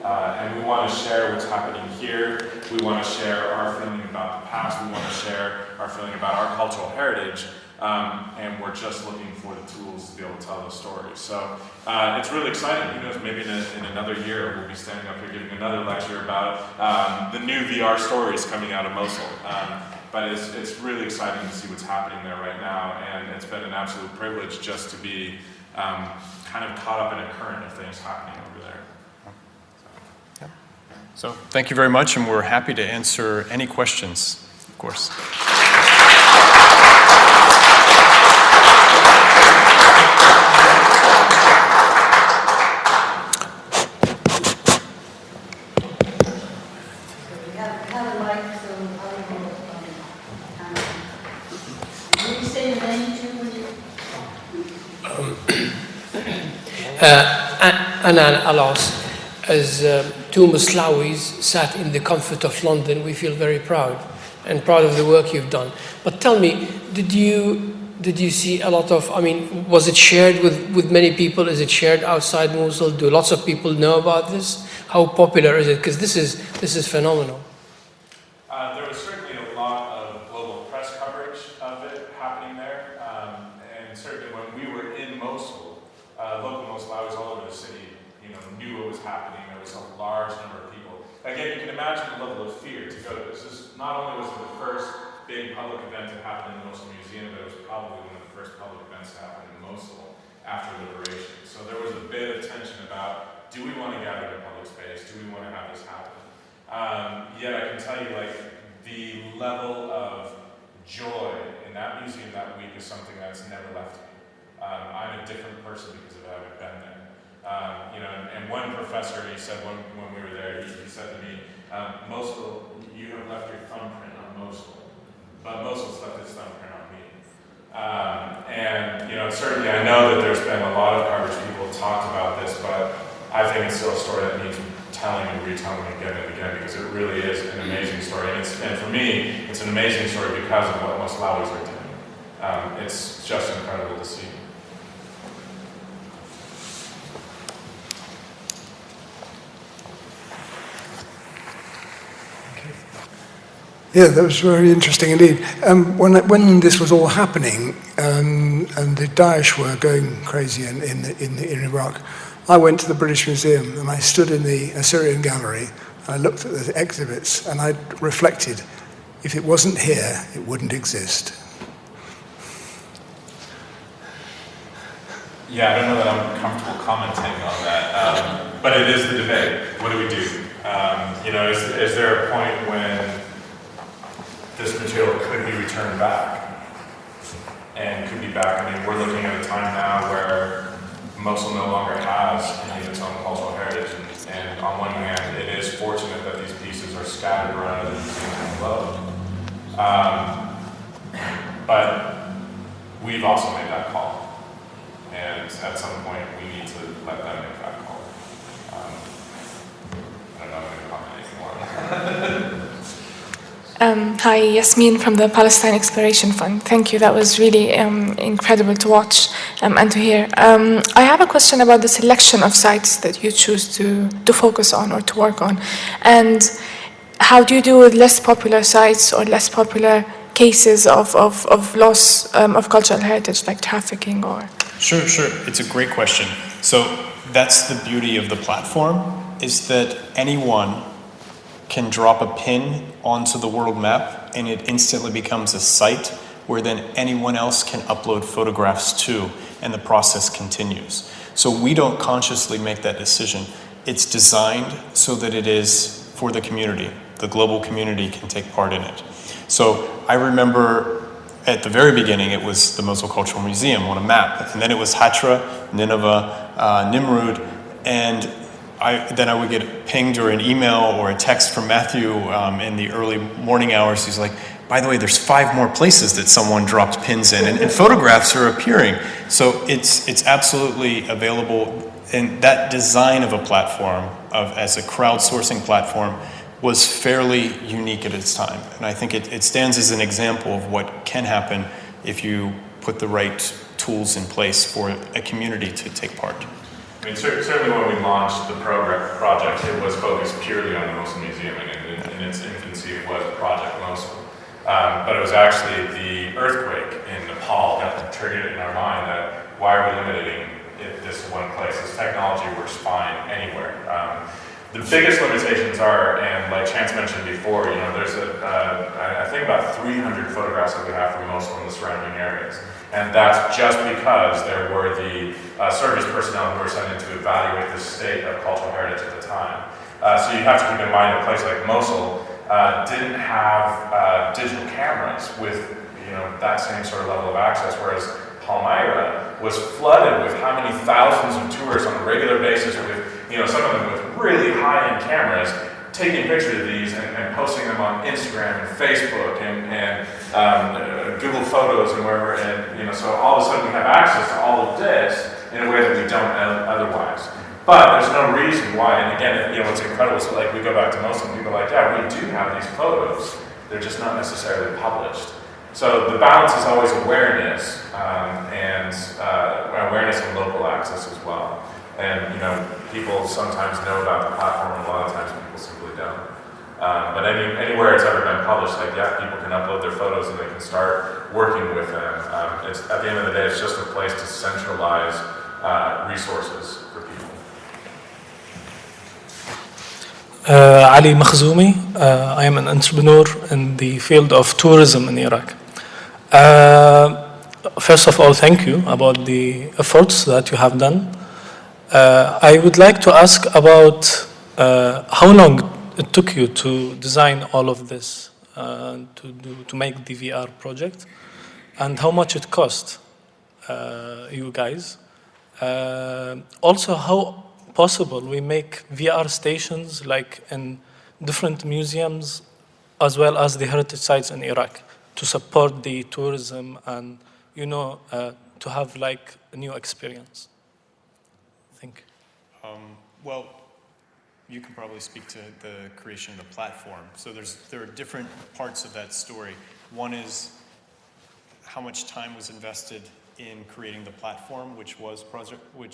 And we want to share what's happening here. We want to share our feeling about the past. We want to share our feeling about our cultural heritage. And we're just looking for the tools to be able to tell those stories. So it's really exciting. Who knows, maybe in another year we'll be standing up here giving another lecture about the new VR stories coming out of Mosul. But it's really exciting to see what's happening there right now. And it's been an absolute privilege just to be kind of caught up in a current of things happening over there. So thank you very much, and we're happy to answer any questions, of course. We have a mic, so I will will you say your name too when you... Anan Alas, as two Moslawis sat in the comfort of London, we feel very proud of the work you've done. But tell me, did you see a lot of, was it shared with many people? Is it shared outside Mosul? Do lots of people know about this? How popular is it? Because this is phenomenal. There was certainly a lot of global press coverage of it happening there. And certainly when we were in Mosul, local Moslawis all over the city knew what was happening. There was a large number of people. Again, you can imagine the level of fear to go to this. Not only was it the first big public event to happen in the Mosul Museum, but it was probably one of the first public events to happen in Mosul after liberation. So there was a bit of tension about, do we want to gather in public space? Do we want to have this happen? Yet I can tell you, the level of joy in that museum that week is something that's never left me. I'm a different person because of having been there. And one professor, he said when we were there, he said to me, Mosul, you have left your thumbprint on Mosul, but Mosul's left its thumbprint on me. Certainly I know that there's been a lot of coverage, people have talked about this, but I think it's still a story that needs telling and retelling again and again, because it really is an amazing story. And for me, it's an amazing story because of what Moslawis are doing. It's just incredible to see. Yeah, that was very interesting indeed. When this was all happening, and the Daesh were going crazy in Iraq, I went to the British Museum and I stood in the Assyrian Gallery. I looked at the exhibits and I reflected, if it wasn't here, it wouldn't exist. Yeah, I don't know that I'm comfortable commenting on that, but it is the debate. What do we do? Is there a point when this material could be returned back and could be back? We're looking at a time now where Mosul no longer has any of its own cultural heritage, and on one hand, it is fortunate that these pieces are scattered around the museum and globe. But we've also made that call, and at some point, we need to let them make that call. I don't know if I'm going to comment anymore. Hi, Yasmin from the Palestine Exploration Fund. Thank you. That was really incredible to watch and to hear. I have a question about the selection of sites that you choose to focus on or to work on. And how do you do with less popular sites or less popular cases of loss of cultural heritage, like trafficking or... Sure. It's a great question. So that's the beauty of the platform, is that anyone can drop a pin onto the world map and it instantly becomes a site where then anyone else can upload photographs to, and the process continues. So we don't consciously make that decision. It's designed so that it is for the community. The global community can take part in it. So I remember at the very beginning, it was the Mosul Cultural Museum on a map, and then it was Hatra, Nineveh, Nimrud, and then I would get pinged or an email or a text from Matthew in the early morning hours. He's like, by the way, there's 5 more places that someone dropped pins in, and photographs are appearing. So it's absolutely available. And that design of a platform, as a crowdsourcing platform, was fairly unique at its time. And I think it stands as an example of what can happen if you put the right tools in place for a community to take part. I mean, certainly when we launched the project, it was focused purely on the Mosul Museum, and in its infancy it was Project Mosul. But it was actually the earthquake in Nepal that triggered it in our mind that why are we limiting this one place? This technology works fine anywhere. The biggest limitations are, and like Chance mentioned before, there's I think about 300 photographs that we have from Mosul and the surrounding areas. And that's just because there were the service personnel who were sent in to evaluate the state of cultural heritage at the time. So you have to keep in mind a place like Mosul didn't have digital cameras with that same sort of level of access, whereas Palmyra was flooded with how many thousands of tourists on a regular basis with, some of them with really high-end cameras, taking pictures of these and posting them on Instagram and Facebook and Google Photos and wherever, and so all of a sudden we have access to all of this in a way that we don't otherwise. But there's no reason why, and again, what's incredible is like we go back to Mosul and people are like, yeah, we do have these photos, they're just not necessarily published. So the balance is always awareness and awareness and local access as well. And people sometimes know about the platform, and a lot of times people simply don't. But anywhere it's ever been published, people can upload their photos and they can start working with them. It's at the end of the day, it's just a place to centralize resources for people. Ali Makhzoumi. I am an entrepreneur in the field of tourism in Iraq. First of all, thank you about the efforts that you have done. I would like to ask about how long it took you to design all of this, to make the VR project, and how much it cost you guys. Also, how possible we make VR stations like in different museums as well as the heritage sites in Iraq to support the tourism and to have like a new experience. Thank you. Well, you can probably speak to the creation of the platform. So there are different parts of that story. One is how much time was invested in creating the platform, which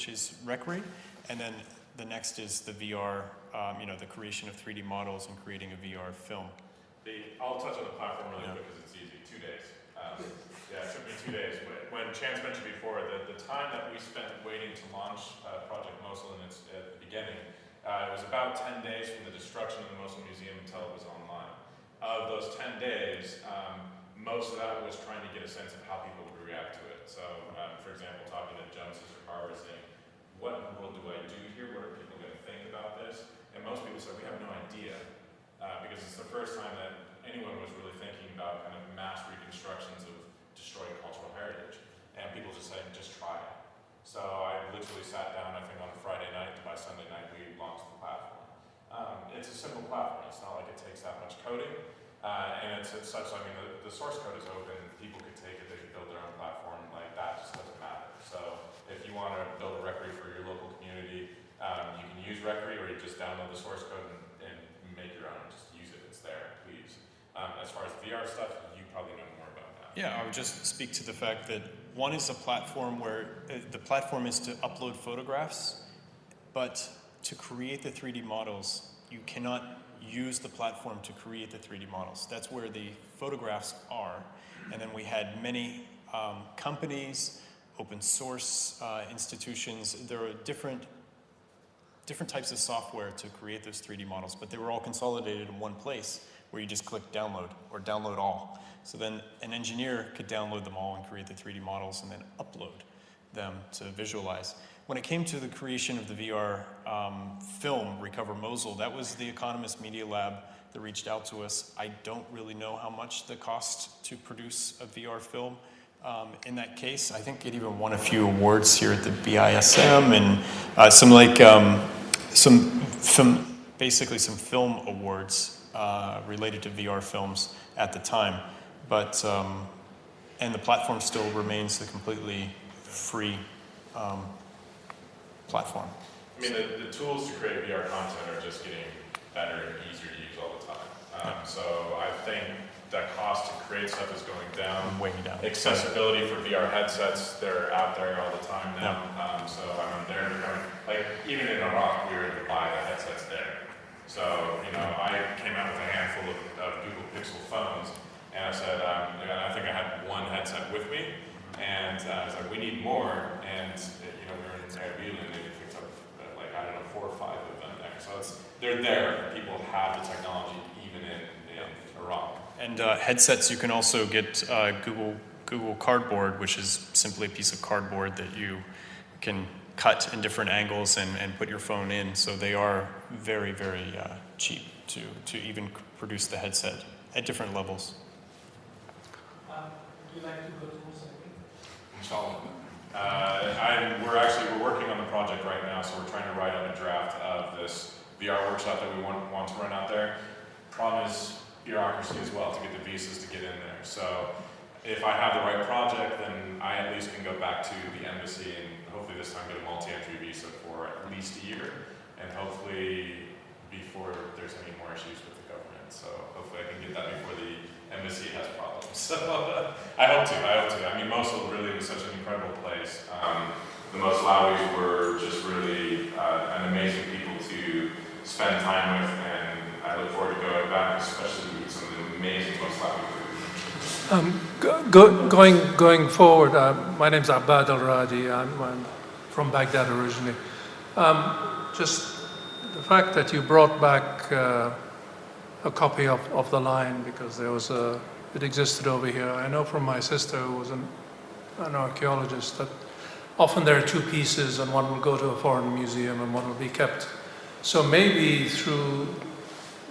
is Recre, and then the next is the VR, the creation of 3D models and creating a VR film. I'll touch on the platform really quick because it's easy. 2 days. It took me 2 days. When Chance mentioned before, the time that we spent waiting to launch Project Mosul at the beginning, it was about 10 days from the destruction of the Mosul Museum until it was online. Of those 10 days, most of that was trying to get a sense of how people would react to it. So, for example, talking to Joneses or Barbara saying, what in the world do I do here? What are people going to think about this? And most people said, we have no idea. Because it's the first time that anyone was really thinking about kind of mass reconstructions of destroyed cultural heritage. And people just said, just try it. So I literally sat down, I think on Friday night, by Sunday night we launched the platform. It's a simple platform. It's not like it takes that much coding. And it's such, the source code is open. People could take it, they could build their own platform. Like that just doesn't matter. So if you want to build a Recre for your local community, you can use Recre or you just download the source code and make your own. Just use it. It's there, please. As far as VR stuff, you probably know more about that. Yeah, I would just speak to the fact that one is a platform where the platform is to upload photographs, but to create the 3D models, you cannot use the platform to create the 3D models. That's where the photographs are. And then we had many companies, open source institutions. There are different types of software to create those 3D models, but they were all consolidated in one place where you just click download or download all. So then an engineer could download them all and create the 3D models and then upload them to visualize. When it came to the creation of the VR film, Recover Mosul, that was the Economist Media Lab that reached out to us. I don't really know how much the cost to produce a VR film. In that case, I think it even won a few awards here at the BISM and some film awards related to VR films at the time. But and the platform still remains the completely free platform. I mean, the tools to create VR content are just getting better and easier to use all the time. So I think that cost to create stuff is going down. Way down. Accessibility for VR headsets, they're out there all the time now. So I mean, they're becoming, like, even in Iraq, we were able to buy the headsets there. So, you know, I came out with a handful of Google Pixel phones, and I said, I think I had one headset with me, and I was like, we need more, and, you know, we were in Erbil, and they picked up, like, I don't know, 4 or 5 of them there. So they're there, people have the technology, even in Iraq. And headsets, you can also get Google Cardboard, which is simply a piece of cardboard that you can cut in different angles and put your phone in. So they are very, very cheap to even produce the headset at different levels. Would you like to go to Mosul? Inshallah. We're working on the project right now, so we're trying to write up a draft of this VR workshop that we want to run out there. Problem is bureaucracy as well to get the visas to get in there. So if I have the right project, then I at least can go back to the embassy and hopefully this time get a multi-entry visa for at least a year, and hopefully before there's any more issues with the government. So hopefully I can get that before the embassy has problems. So I hope to. I mean, Mosul really was such an incredible place. The Moslawis were just really an amazing people to spend time with, and I look forward to going back, especially with some of the amazing Moslawi food. Going forward, my name's Abbad Al-Radi. I'm from Baghdad originally. Just the fact that you brought back a copy of the line, because it existed over here. I know from my sister, who was an archaeologist, that often there are 2 pieces, and one will go to a foreign museum and one will be kept. So maybe through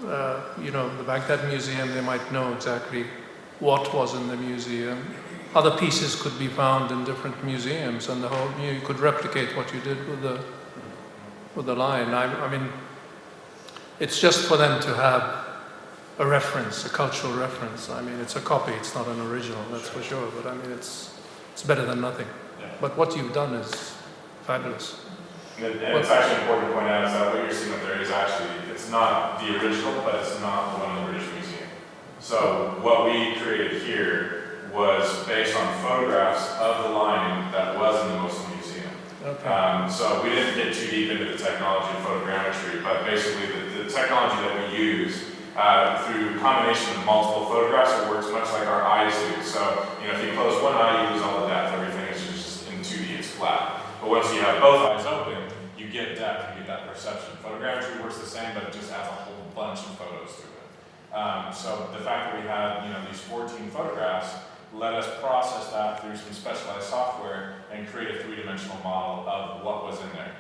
the Baghdad Museum, they might know exactly what was in the museum. Other pieces could be found in different museums, and you could replicate what you did with the lion. I mean, it's just for them to have a reference, a cultural reference. I mean, it's a copy, it's not an original, that's for sure, but I mean, it's better than nothing. Yeah. But what you've done is fabulous. And it's actually important to point out is that what you're seeing up there is actually, it's not the original, but it's not the one in the British Museum. So what we created here was based on photographs of the lion that was in the Mosul Museum. Okay. So we didn't get too deep into the technology of photogrammetry, but basically the technology that we use through combination of multiple photographs, it works much like our eyes do. So, if you close one eye, you lose all the depth. Everything is just in 2D, it's flat. But once you have both eyes open, you get depth, you get that perception. Photogrammetry works the same, but it just adds a whole bunch of photos to it. So the fact that we had, these 14 photographs let us process that through some specialized software and create a 3-dimensional model of what was in there.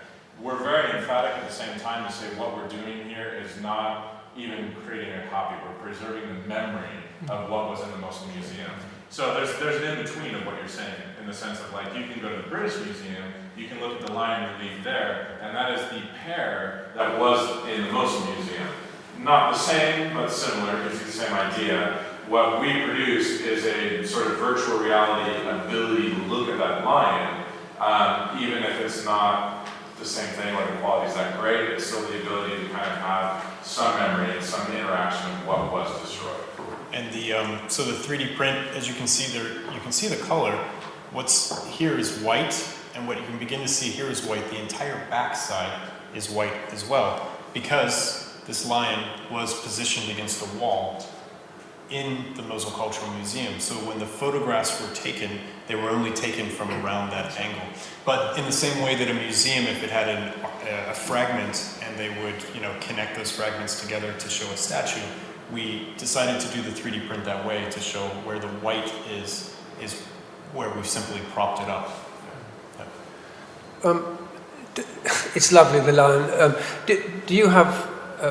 We're very emphatic at the same time to say what we're doing here is not even creating a copy, we're preserving the memory of what was in the Mosul Museum. So there's an in-between of what you're saying, in the sense of, like, you can go to the British Museum, you can look at the lion relief there, and that is the pair that was in the Mosul Museum. Not the same, but similar, gives you the same idea. What we produce is a sort of virtual reality ability to look at that lion, even if it's not the same thing or the quality is that great, it's still the ability to kind of have some memory and some interaction of what was destroyed. And so the 3D print, as you can see there, you can see the color. What's here is white, and what you can begin to see here is white. The entire backside is white as well, because this lion was positioned against a wall in the Mosul Cultural Museum. So when the photographs were taken, they were only taken from around that angle. But in the same way that a museum, if it had a fragment and they would, connect those fragments together to show a statue, we decided to do the 3D print that way to show where the white is where we've simply propped it up. Yeah. It's lovely, the lion. Do you have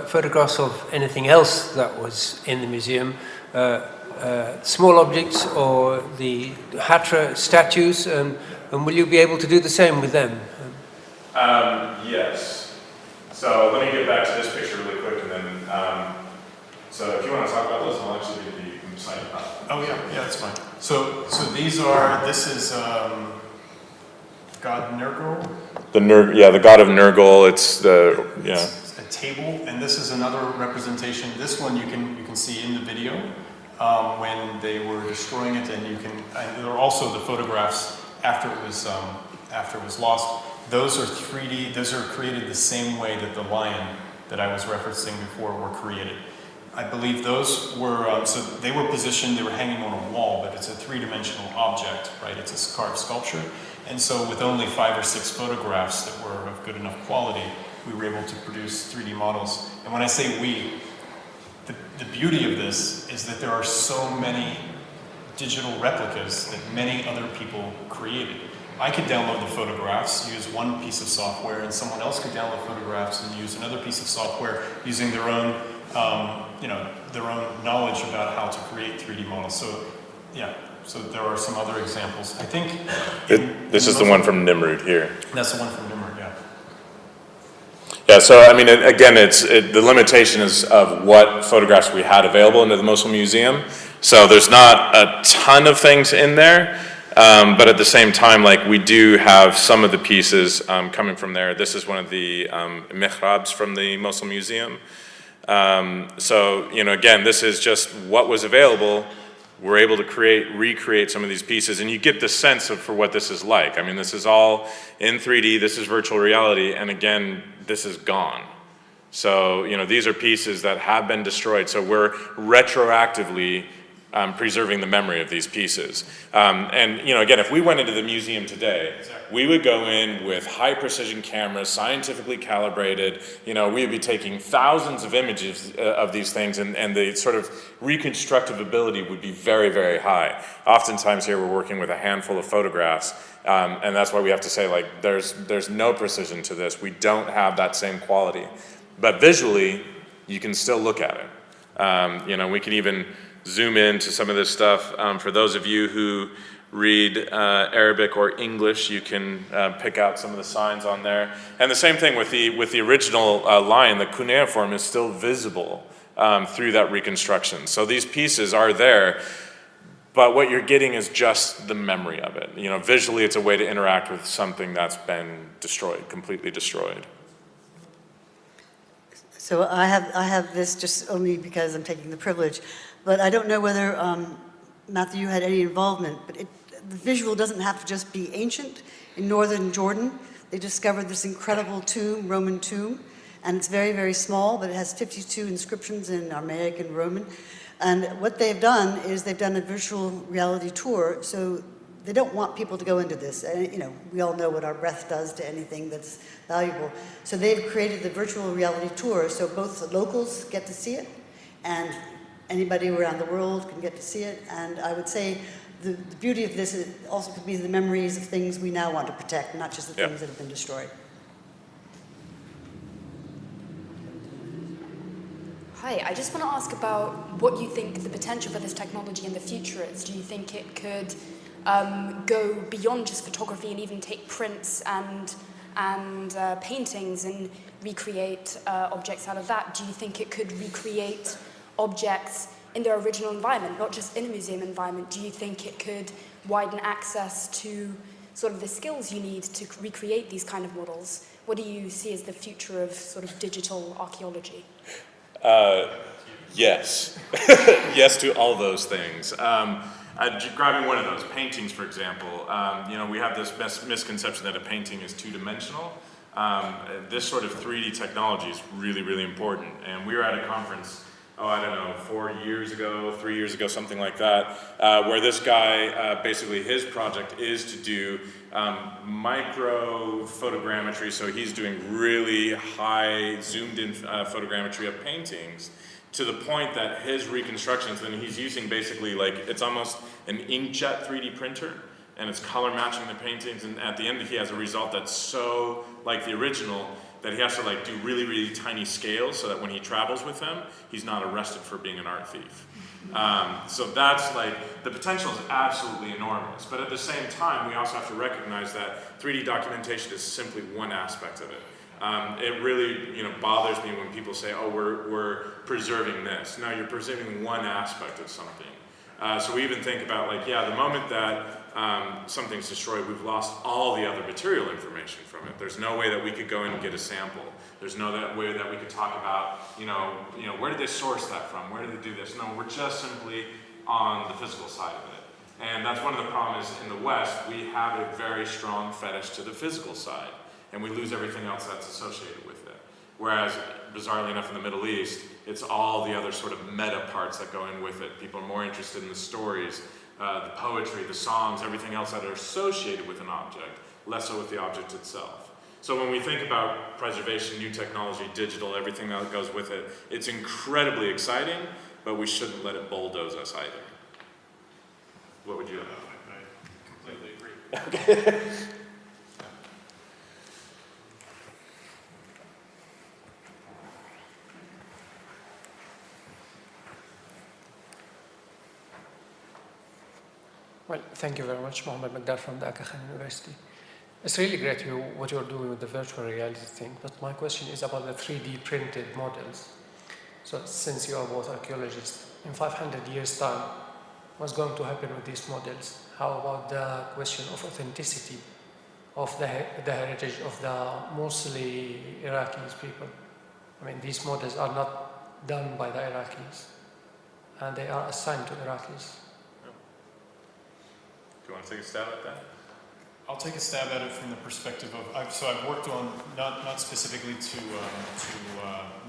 photographs of anything else that was in the museum? Small objects or the Hatra statues, and will you be able to do the same with them? Yes. So let me get back to this picture really quick, and then, so if you want to talk about those, I'll actually get the site up. Oh yeah, that's fine. So this is God Nergal? The god of Nergal, it's the, It's table, and this is another representation. This one you can see in the video when they were destroying it, and there are also the photographs after it was lost. Those are 3D. Those are created the same way that the lion that I was referencing before were created. I believe those were, so they were positioned, they were hanging on a wall, but it's a three-dimensional object, right? It's a carved sculpture. And so with only 5 or 6 photographs that were of good enough quality, we were able to produce 3D models. And when I say we, the beauty of this is that there are so many digital replicas that many other people created. I could download the photographs, use one piece of software, and someone else could download photographs and use another piece of software using their own, their own knowledge about how to create 3D models. So, yeah, so there are some other examples. I think this is the one from Nimrud here. That's the one from Nimrud, yeah. Yeah, so I mean, again, the limitation is of what photographs we had available in the Mosul Museum. So there's not a ton of things in there. But at the same time, like, we do have some of the pieces coming from there. This is one of the mihrabs from the Mosul Museum. So, again, this is just what was available. We're able to recreate some of these pieces, and you get the sense for what this is like. I mean, this is all in 3D, this is virtual reality, and again, this is gone. So, these are pieces that have been destroyed, so we're retroactively preserving the memory of these pieces. And again, if we went into the museum today, we would go in with high precision cameras, scientifically calibrated, we would be taking thousands of images of these things, and the sort of reconstructive ability would be very, very high. Oftentimes here we're working with a handful of photographs, and that's why we have to say, like, there's no precision to this. We don't have that same quality. But visually, you can still look at it. We can even zoom into some of this stuff. For those of you who read Arabic or English, you can pick out some of the signs on there. And the same thing with the original lion. The cuneiform is still visible through that reconstruction. So these pieces are there, but what you're getting is just the memory of it. Visually, it's a way to interact with something that's been destroyed, completely destroyed. So I have this just only because I'm taking the privilege. But I don't know whether, Matthew, you had any involvement, but the visual doesn't have to just be ancient. In northern Jordan, they discovered this incredible tomb, Roman tomb, and it's very, very small, but it has 52 inscriptions in Aramaic and Roman. And what they've done is they've done a virtual reality tour, so they don't want people to go into this. And, we all know what our breath does to anything that's valuable. So they've created the virtual reality tour, so both the locals get to see it, and anybody around the world can get to see it, and I would say the beauty of this also could be the memories of things we now want to protect, not just the things that have been destroyed. Hi, I just want to ask about what you think the potential for this technology in the future is. Do you think it could go beyond just photography and even take prints and paintings and recreate objects out of that? Do you think it could recreate objects in their original environment, not just in a museum environment? Do you think it could widen access to sort of the skills you need to recreate these kind of models? What do you see as the future of sort of digital archaeology? Yes. Yes to all those things. Grabbing one of those, paintings, for example, we have this misconception that a painting is two-dimensional. This sort of 3D technology is really, really important. And we were at a conference, 3 years ago, something like that, where this guy, basically his project is to do micro photogrammetry, so he's doing really high zoomed in photogrammetry of paintings, to the point that his reconstructions, and he's using basically it's almost an inkjet 3D printer, and it's color matching the paintings, and at the end he has a result that's so like the original that he has to do really, really tiny scales so that when he travels with them, he's not arrested for being an art thief. So that's the potential is absolutely enormous. But at the same time, we also have to recognize that 3D documentation is simply one aspect of it. It really, bothers me when people say, "Oh, we're preserving this." No, you're preserving one aspect of something. So we even think about the moment that something's destroyed, we've lost all the other material information from it. There's no way that we could go in and get a sample. There's no way that we could talk about, where did they source that from? Where did they do this? No, we're just simply on the physical side of it. And that's one of the problems in the West. We have a very strong fetish to the physical side, and we lose everything else that's associated with it. Whereas, bizarrely enough, in the Middle East, it's all the other sort of meta parts that go in with it. People are more interested in the stories, the poetry, the songs, everything else that are associated with an object, less so with the object itself. So when we think about preservation, new technology, digital, everything that goes with it, it's incredibly exciting, but we shouldn't let it bulldoze us either. What would you have? I completely agree. Okay. Well, thank you very much, Mohammed Magdar from the Aga Khan University. It's really great what you're doing with the virtual reality thing, but my question is about the 3D printed models. So since you are both archaeologists, in 500 years' time, what's going to happen with these models? How about the question of authenticity of the heritage of the mostly Iraqis people? I mean, these models are not done by the Iraqis, and they are assigned to Iraqis. Do you want to take a stab at that? I'll take a stab at it from the perspective of, I've worked on, not specifically to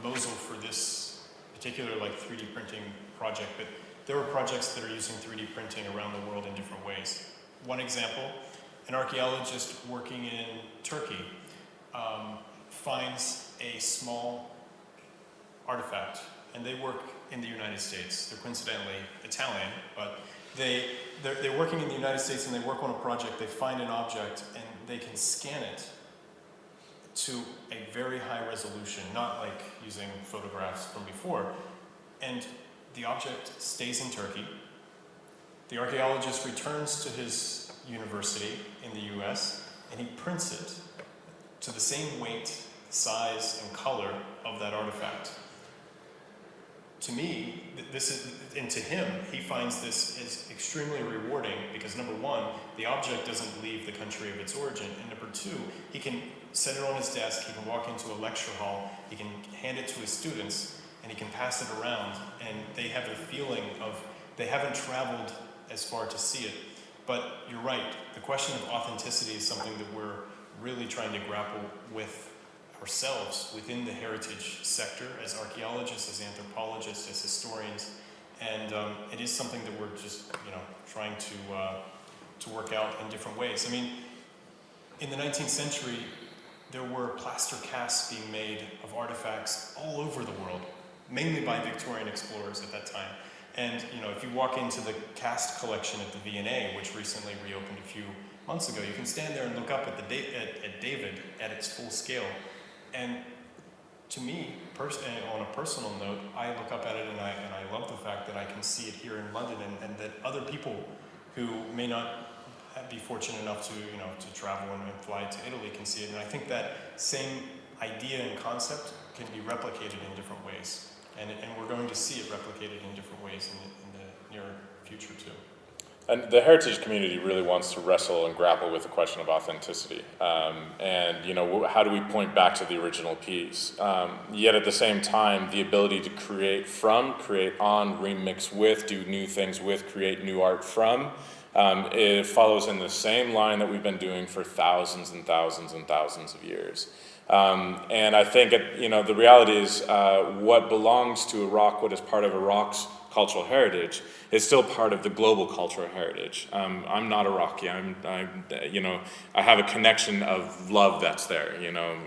Mosul for this particular 3D printing project, but there are projects that are using 3D printing around the world in different ways. One example, an archaeologist working in Turkey finds a small artifact, and they work in the United States. They're coincidentally Italian, but they're working in the United States and they work on a project, they find an object and they can scan it to a very high resolution, not like using photographs from before. And the object stays in Turkey. The archaeologist returns to his university in the US and he prints it to the same weight, size, and color of that artifact. To me, and to him, he finds this is extremely rewarding because number one, the object doesn't leave the country of its origin, and number two, he can set it on his desk, he can walk into a lecture hall, he can hand it to his students, and he can pass it around, and they have a feeling of, they haven't traveled as far to see it. But you're right, the question of authenticity is something that we're really trying to grapple with ourselves within the heritage sector as archaeologists, as anthropologists, as historians, and it is something that we're just trying to work out in different ways. I mean, in the 19th century, there were plaster casts being made of artifacts all over the world, mainly by Victorian explorers at that time. And if you walk into the cast collection at the V&A, which recently reopened a few months ago, you can stand there and look up at David at its full scale. And to me, on a personal note, I look up at it and I love the fact that I can see it here in London and that other people who may not be fortunate enough to travel and fly to Italy can see it. And I think that same idea and concept can be replicated in different ways. And we're going to see it replicated in different ways in the near future too. And the heritage community really wants to wrestle and grapple with the question of authenticity. How do we point back to the original piece? Yet at the same time, the ability to create from, create on, remix with, do new things with, create new art from, it follows in the same line that we've been doing for thousands and thousands and thousands of years. And I think, the reality is what belongs to Iraq, what is part of Iraq's cultural heritage, is still part of the global cultural heritage. I'm not Iraqi. I have a connection of love that's there.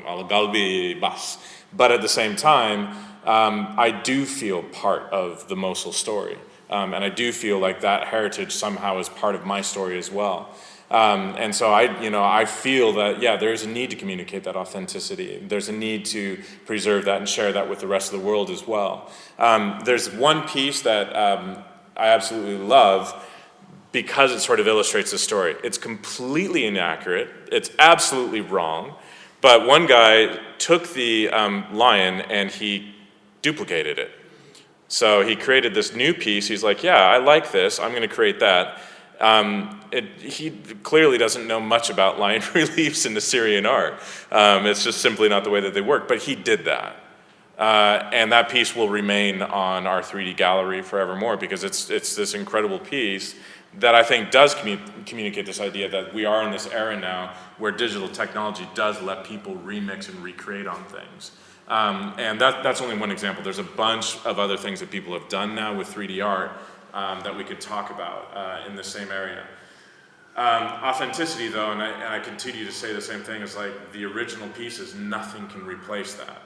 Al Galbi Bas. But at the same time, I do feel part of the Mosul story, and I do feel like that heritage somehow is part of my story as well. And so I feel that, there is a need to communicate that authenticity. There's a need to preserve that and share that with the rest of the world as well. There's one piece that I absolutely love because it sort of illustrates the story. It's completely inaccurate. It's absolutely wrong. But one guy took the lion and he duplicated it. So he created this new piece. He's like, I like this. I'm going to create that. He clearly doesn't know much about line reliefs in Assyrian art. It's just simply not the way that they work, but he did that. And that piece will remain on our 3D gallery forevermore because it's this incredible piece that I think does communicate this idea that we are in this era now where digital technology does let people remix and recreate on things. And that's only one example. There's a bunch of other things that people have done now with 3D art that we could talk about in the same area. Authenticity though, and I continue to say the same thing, is like the original pieces, nothing can replace that.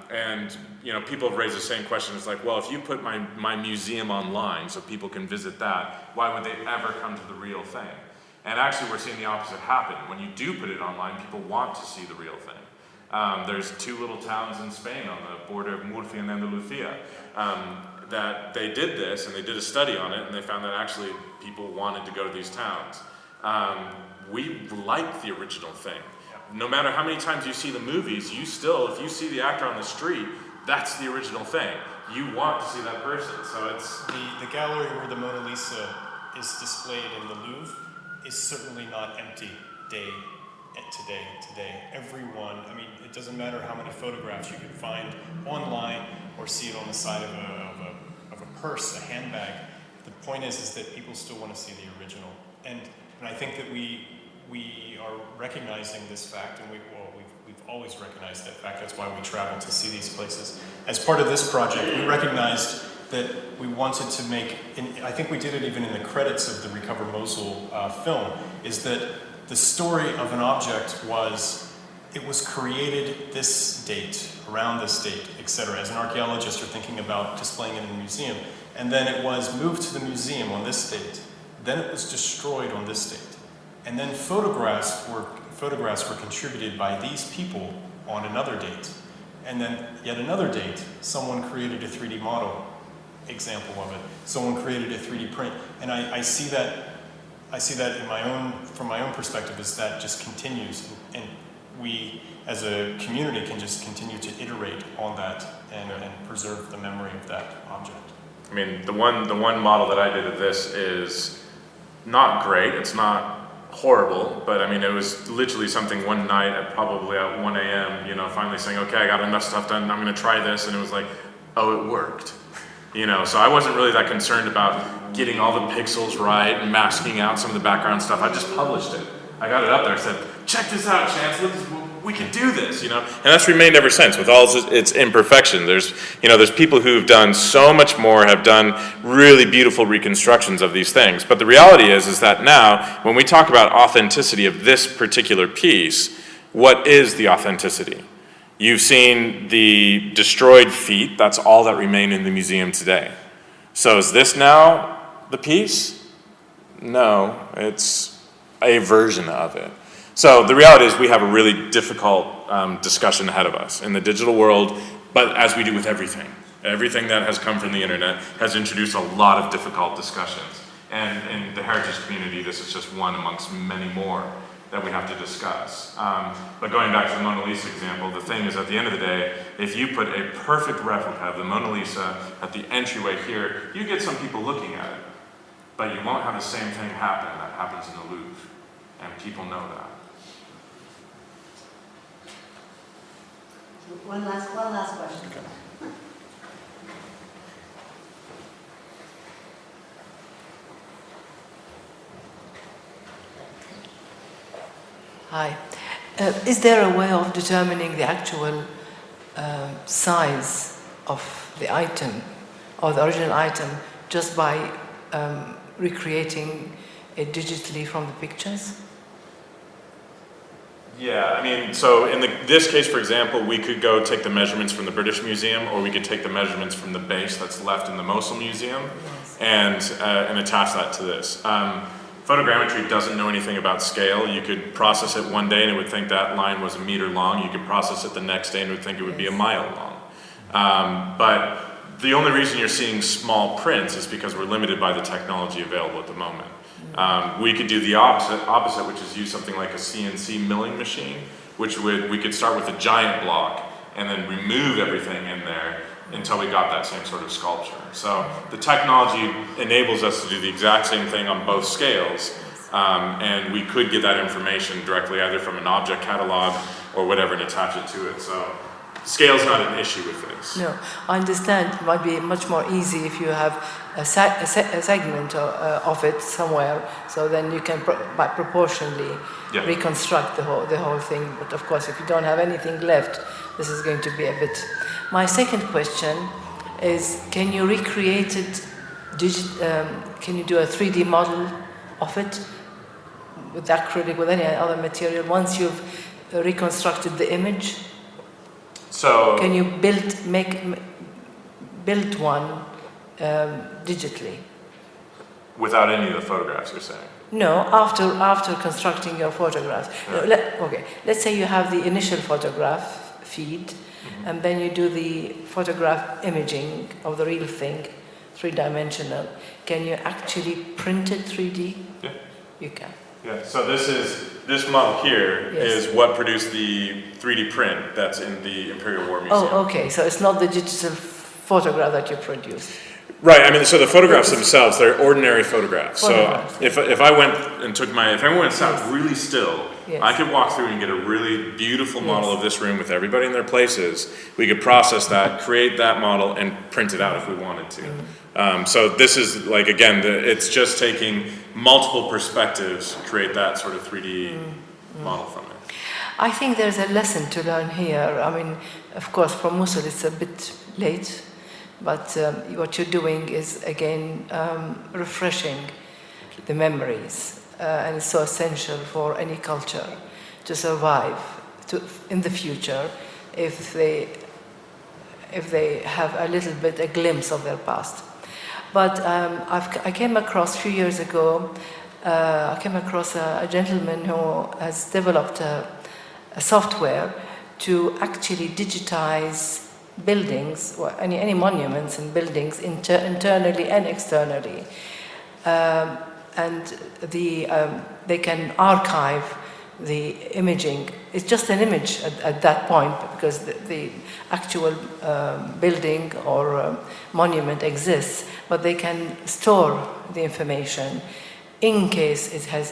And you know, people have raised the same question. It's like, well, if you put my museum online so people can visit that, why would they ever come to the real thing? And actually we're seeing the opposite happen. When you do put it online, people want to see the real thing. There's 2 little towns in Spain on the border of Murcia and Andalusia that they did this, and they did a study on it, and they found that actually people wanted to go to these towns. We like the original thing. No matter how many times you see the movies, you still, if you see the actor on the street, that's the original thing. You want to see that person, so it's... The gallery where the Mona Lisa is displayed in the Louvre is certainly not empty today. Everyone, I mean, it doesn't matter how many photographs you can find online or see it on the side of a purse, a handbag. The point is that people still want to see the original. And I think that we are recognizing this fact, and we've always recognized that fact. That's why we travel to see these places. As part of this project, we recognized that we wanted to make, and I think we did it even in the credits of the Recover Mosul film, is that the story of an object was, it was created this date, around this date, etc. As an archaeologist, you're thinking about displaying it in a museum. And then it was moved to the museum on this date. Then it was destroyed on this date. And then photographs were contributed by these people on another date. And then yet another date, someone created a 3D model example of it. Someone created a 3D print. And I see that from my own perspective, is that just continues, and we as a community can just continue to iterate on that and preserve the memory of that object. I mean, the one model that I did of this is not great. It's not horrible, but I mean, it was literally something one night at probably at 1 a.m., you know, finally saying, okay, I got enough stuff done, I'm gonna try this, and it was like, oh, it worked. You know, so I wasn't really that concerned about getting all the pixels right and masking out some of the background stuff. I just published it. I got it up there, I said, check this out, Chance, we can do this, you know? And that's remained ever since with all its imperfection. There's people who've done so much more, have done really beautiful reconstructions of these things. But the reality is that now, when we talk about authenticity of this particular piece, what is the authenticity? You've seen the destroyed feet, that's all that remain in the museum today. So is this now the piece? No, it's a version of it. So the reality is we have a really difficult discussion ahead of us in the digital world, but as we do with everything. Everything that has come from the internet has introduced a lot of difficult discussions. And in the heritage community, this is just one amongst many more that we have to discuss. But going back to the Mona Lisa example, the thing is, at the end of the day, if you put a perfect replica of the Mona Lisa at the entryway here, you get some people looking at it, but you won't have the same thing happen that happens in the Louvre, and people know that. One last question. Okay. Hi. Is there a way of determining the actual size of the item or the original item just by recreating it digitally from the pictures? Yeah, I mean, so in this case, for example, we could go take the measurements from the British Museum, or we could take the measurements from the base that's left in the Mosul Museum, yes, and attach that to this. Photogrammetry doesn't know anything about scale. You could process it one day and it would think that line was 1 meter long. You could process it the next day and it would think it would be 1 mile long. But the only reason you're seeing small prints is because we're limited by the technology available at the moment. We could do the opposite, which is use something like a CNC milling machine, which we could start with a giant block and then remove everything in there until we got that same sort of sculpture. So the technology enables us to do the exact same thing on both scales, and we could get that information directly either from an object catalog or whatever and attach it to it. So scale's not an issue with this. No, I understand. It might be much more easy if you have a segment of it somewhere, so then you can proportionally reconstruct the whole thing. But of course, if you don't have anything left, this is going to be a bit. My second question is: can you recreate it? Can you do a 3D model of it with acrylic, with any other material, once you've reconstructed the image? So can you build one digitally? Without any of the photographs, you're saying? No, after constructing your photographs. Okay, let's say you have the initial photograph feed, and then you do the photograph imaging of the real thing, 3-dimensional. Can you actually print it 3D? Yeah. You can. Yeah, so this model here is what produced the 3D print that's in the Imperial War Museum. Oh, okay, so it's not the digital photograph that you produced. Right, I mean, so the photographs themselves, they're ordinary photographs. So if I went and took if everyone sat really still, I could walk through and get a really beautiful model of this room with everybody in their places. We could process that, create that model, and print it out if we wanted to. So this is like, again, it's just taking multiple perspectives, create that sort of 3D model from it. I think there's a lesson to learn here. I mean, of course, from Mosul it's a bit late, but what you're doing is, again, refreshing the memories. And it's so essential for any culture to survive in the future if they have a little bit, a glimpse of their past. But I came across, a few years ago, I came across a gentleman who has developed a software to actually digitize buildings, or any monuments and buildings internally and externally. And they can archive the imaging. It's just an image at that point, because the actual building or monument exists, but they can store the information in case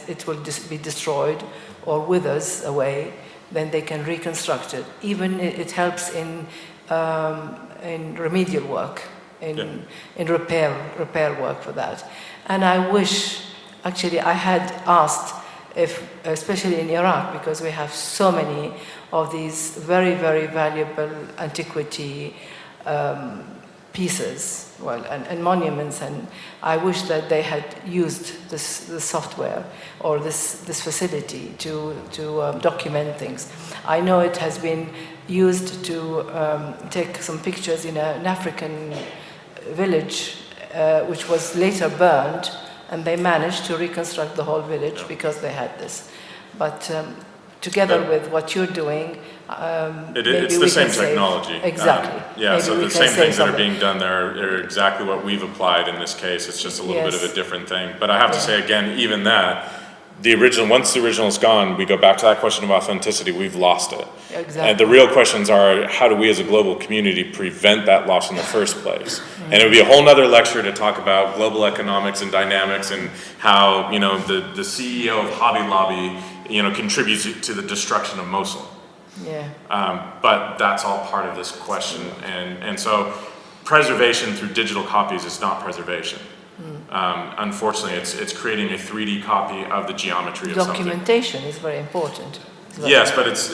it will be destroyed or withers away. Then they can reconstruct it. Even it helps in remedial work, in repair work for that. And I wish, actually, I had asked if, especially in Iraq, because we have so many of these very, very valuable antiquity pieces, and monuments, and I wish that they had used this software or this facility to document things. I know it has been used to take some pictures in an African village, which was later burned, and they managed to reconstruct the whole village because they had this. But together with what you're doing, it's the same technology. Exactly. So the same things that are being done there are exactly what we've applied in this case. It's just a little bit of a different thing. But I have to say again, even that, once the original is gone, we go back to that question of authenticity, we've lost it. Exactly. And the real questions are, how do we as a global community prevent that loss in the first place? And it would be a whole nother lecture to talk about global economics and dynamics and how, the CEO of Hobby Lobby, contributes to the destruction of Mosul. But that's all part of this question. And so preservation through digital copies is not preservation. Unfortunately, it's creating a 3D copy of the geometry of something. Documentation is very important. Yes, but it's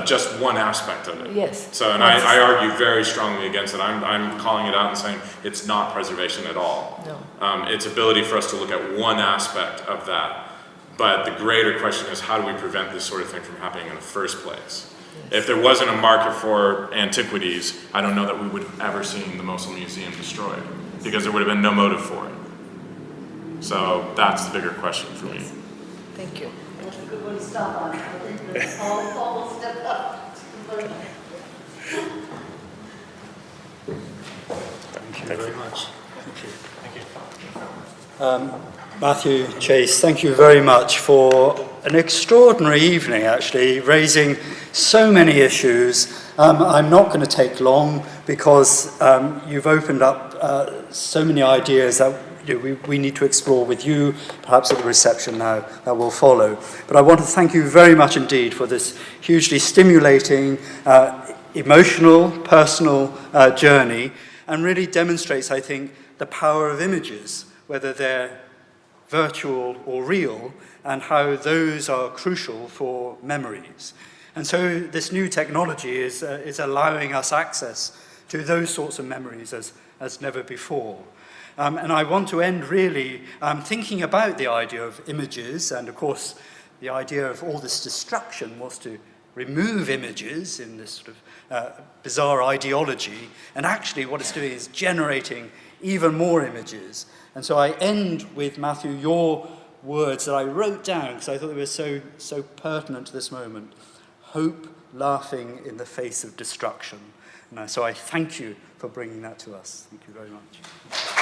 just one aspect of it. Yes. So, and I argue very strongly against it. I'm calling it out and saying it's not preservation at all. No. It's ability for us to look at one aspect of that. But the greater question is, how do we prevent this sort of thing from happening in the first place? Yes. If there wasn't a market for antiquities, I don't know that we would have ever seen the Mosul Museum destroyed, because there would have been no motive for it. So that's the bigger question for me. Thank you. That's a good one to stop on. I think that Paul will step up. Thank you very much. Thank you. Matthew, Chase, thank you very much for an extraordinary evening, actually, raising so many issues. I'm not going to take long because you've opened up so many ideas that we need to explore with you, perhaps at the reception now that will follow. But I want to thank you very much indeed for this hugely stimulating, emotional, personal journey, and really demonstrates, I think, the power of images, whether they're virtual or real, and how those are crucial for memories. And so this new technology is allowing us access to those sorts of memories as never before. And I want to end really thinking about the idea of images, and of course the idea of all this destruction was to remove images in this sort of bizarre ideology, and actually what it's doing is generating even more images. And so I end with, Matthew, your words that I wrote down because I thought they were so pertinent to this moment. Hope laughing in the face of destruction. And so I thank you for bringing that to us. Thank you very much.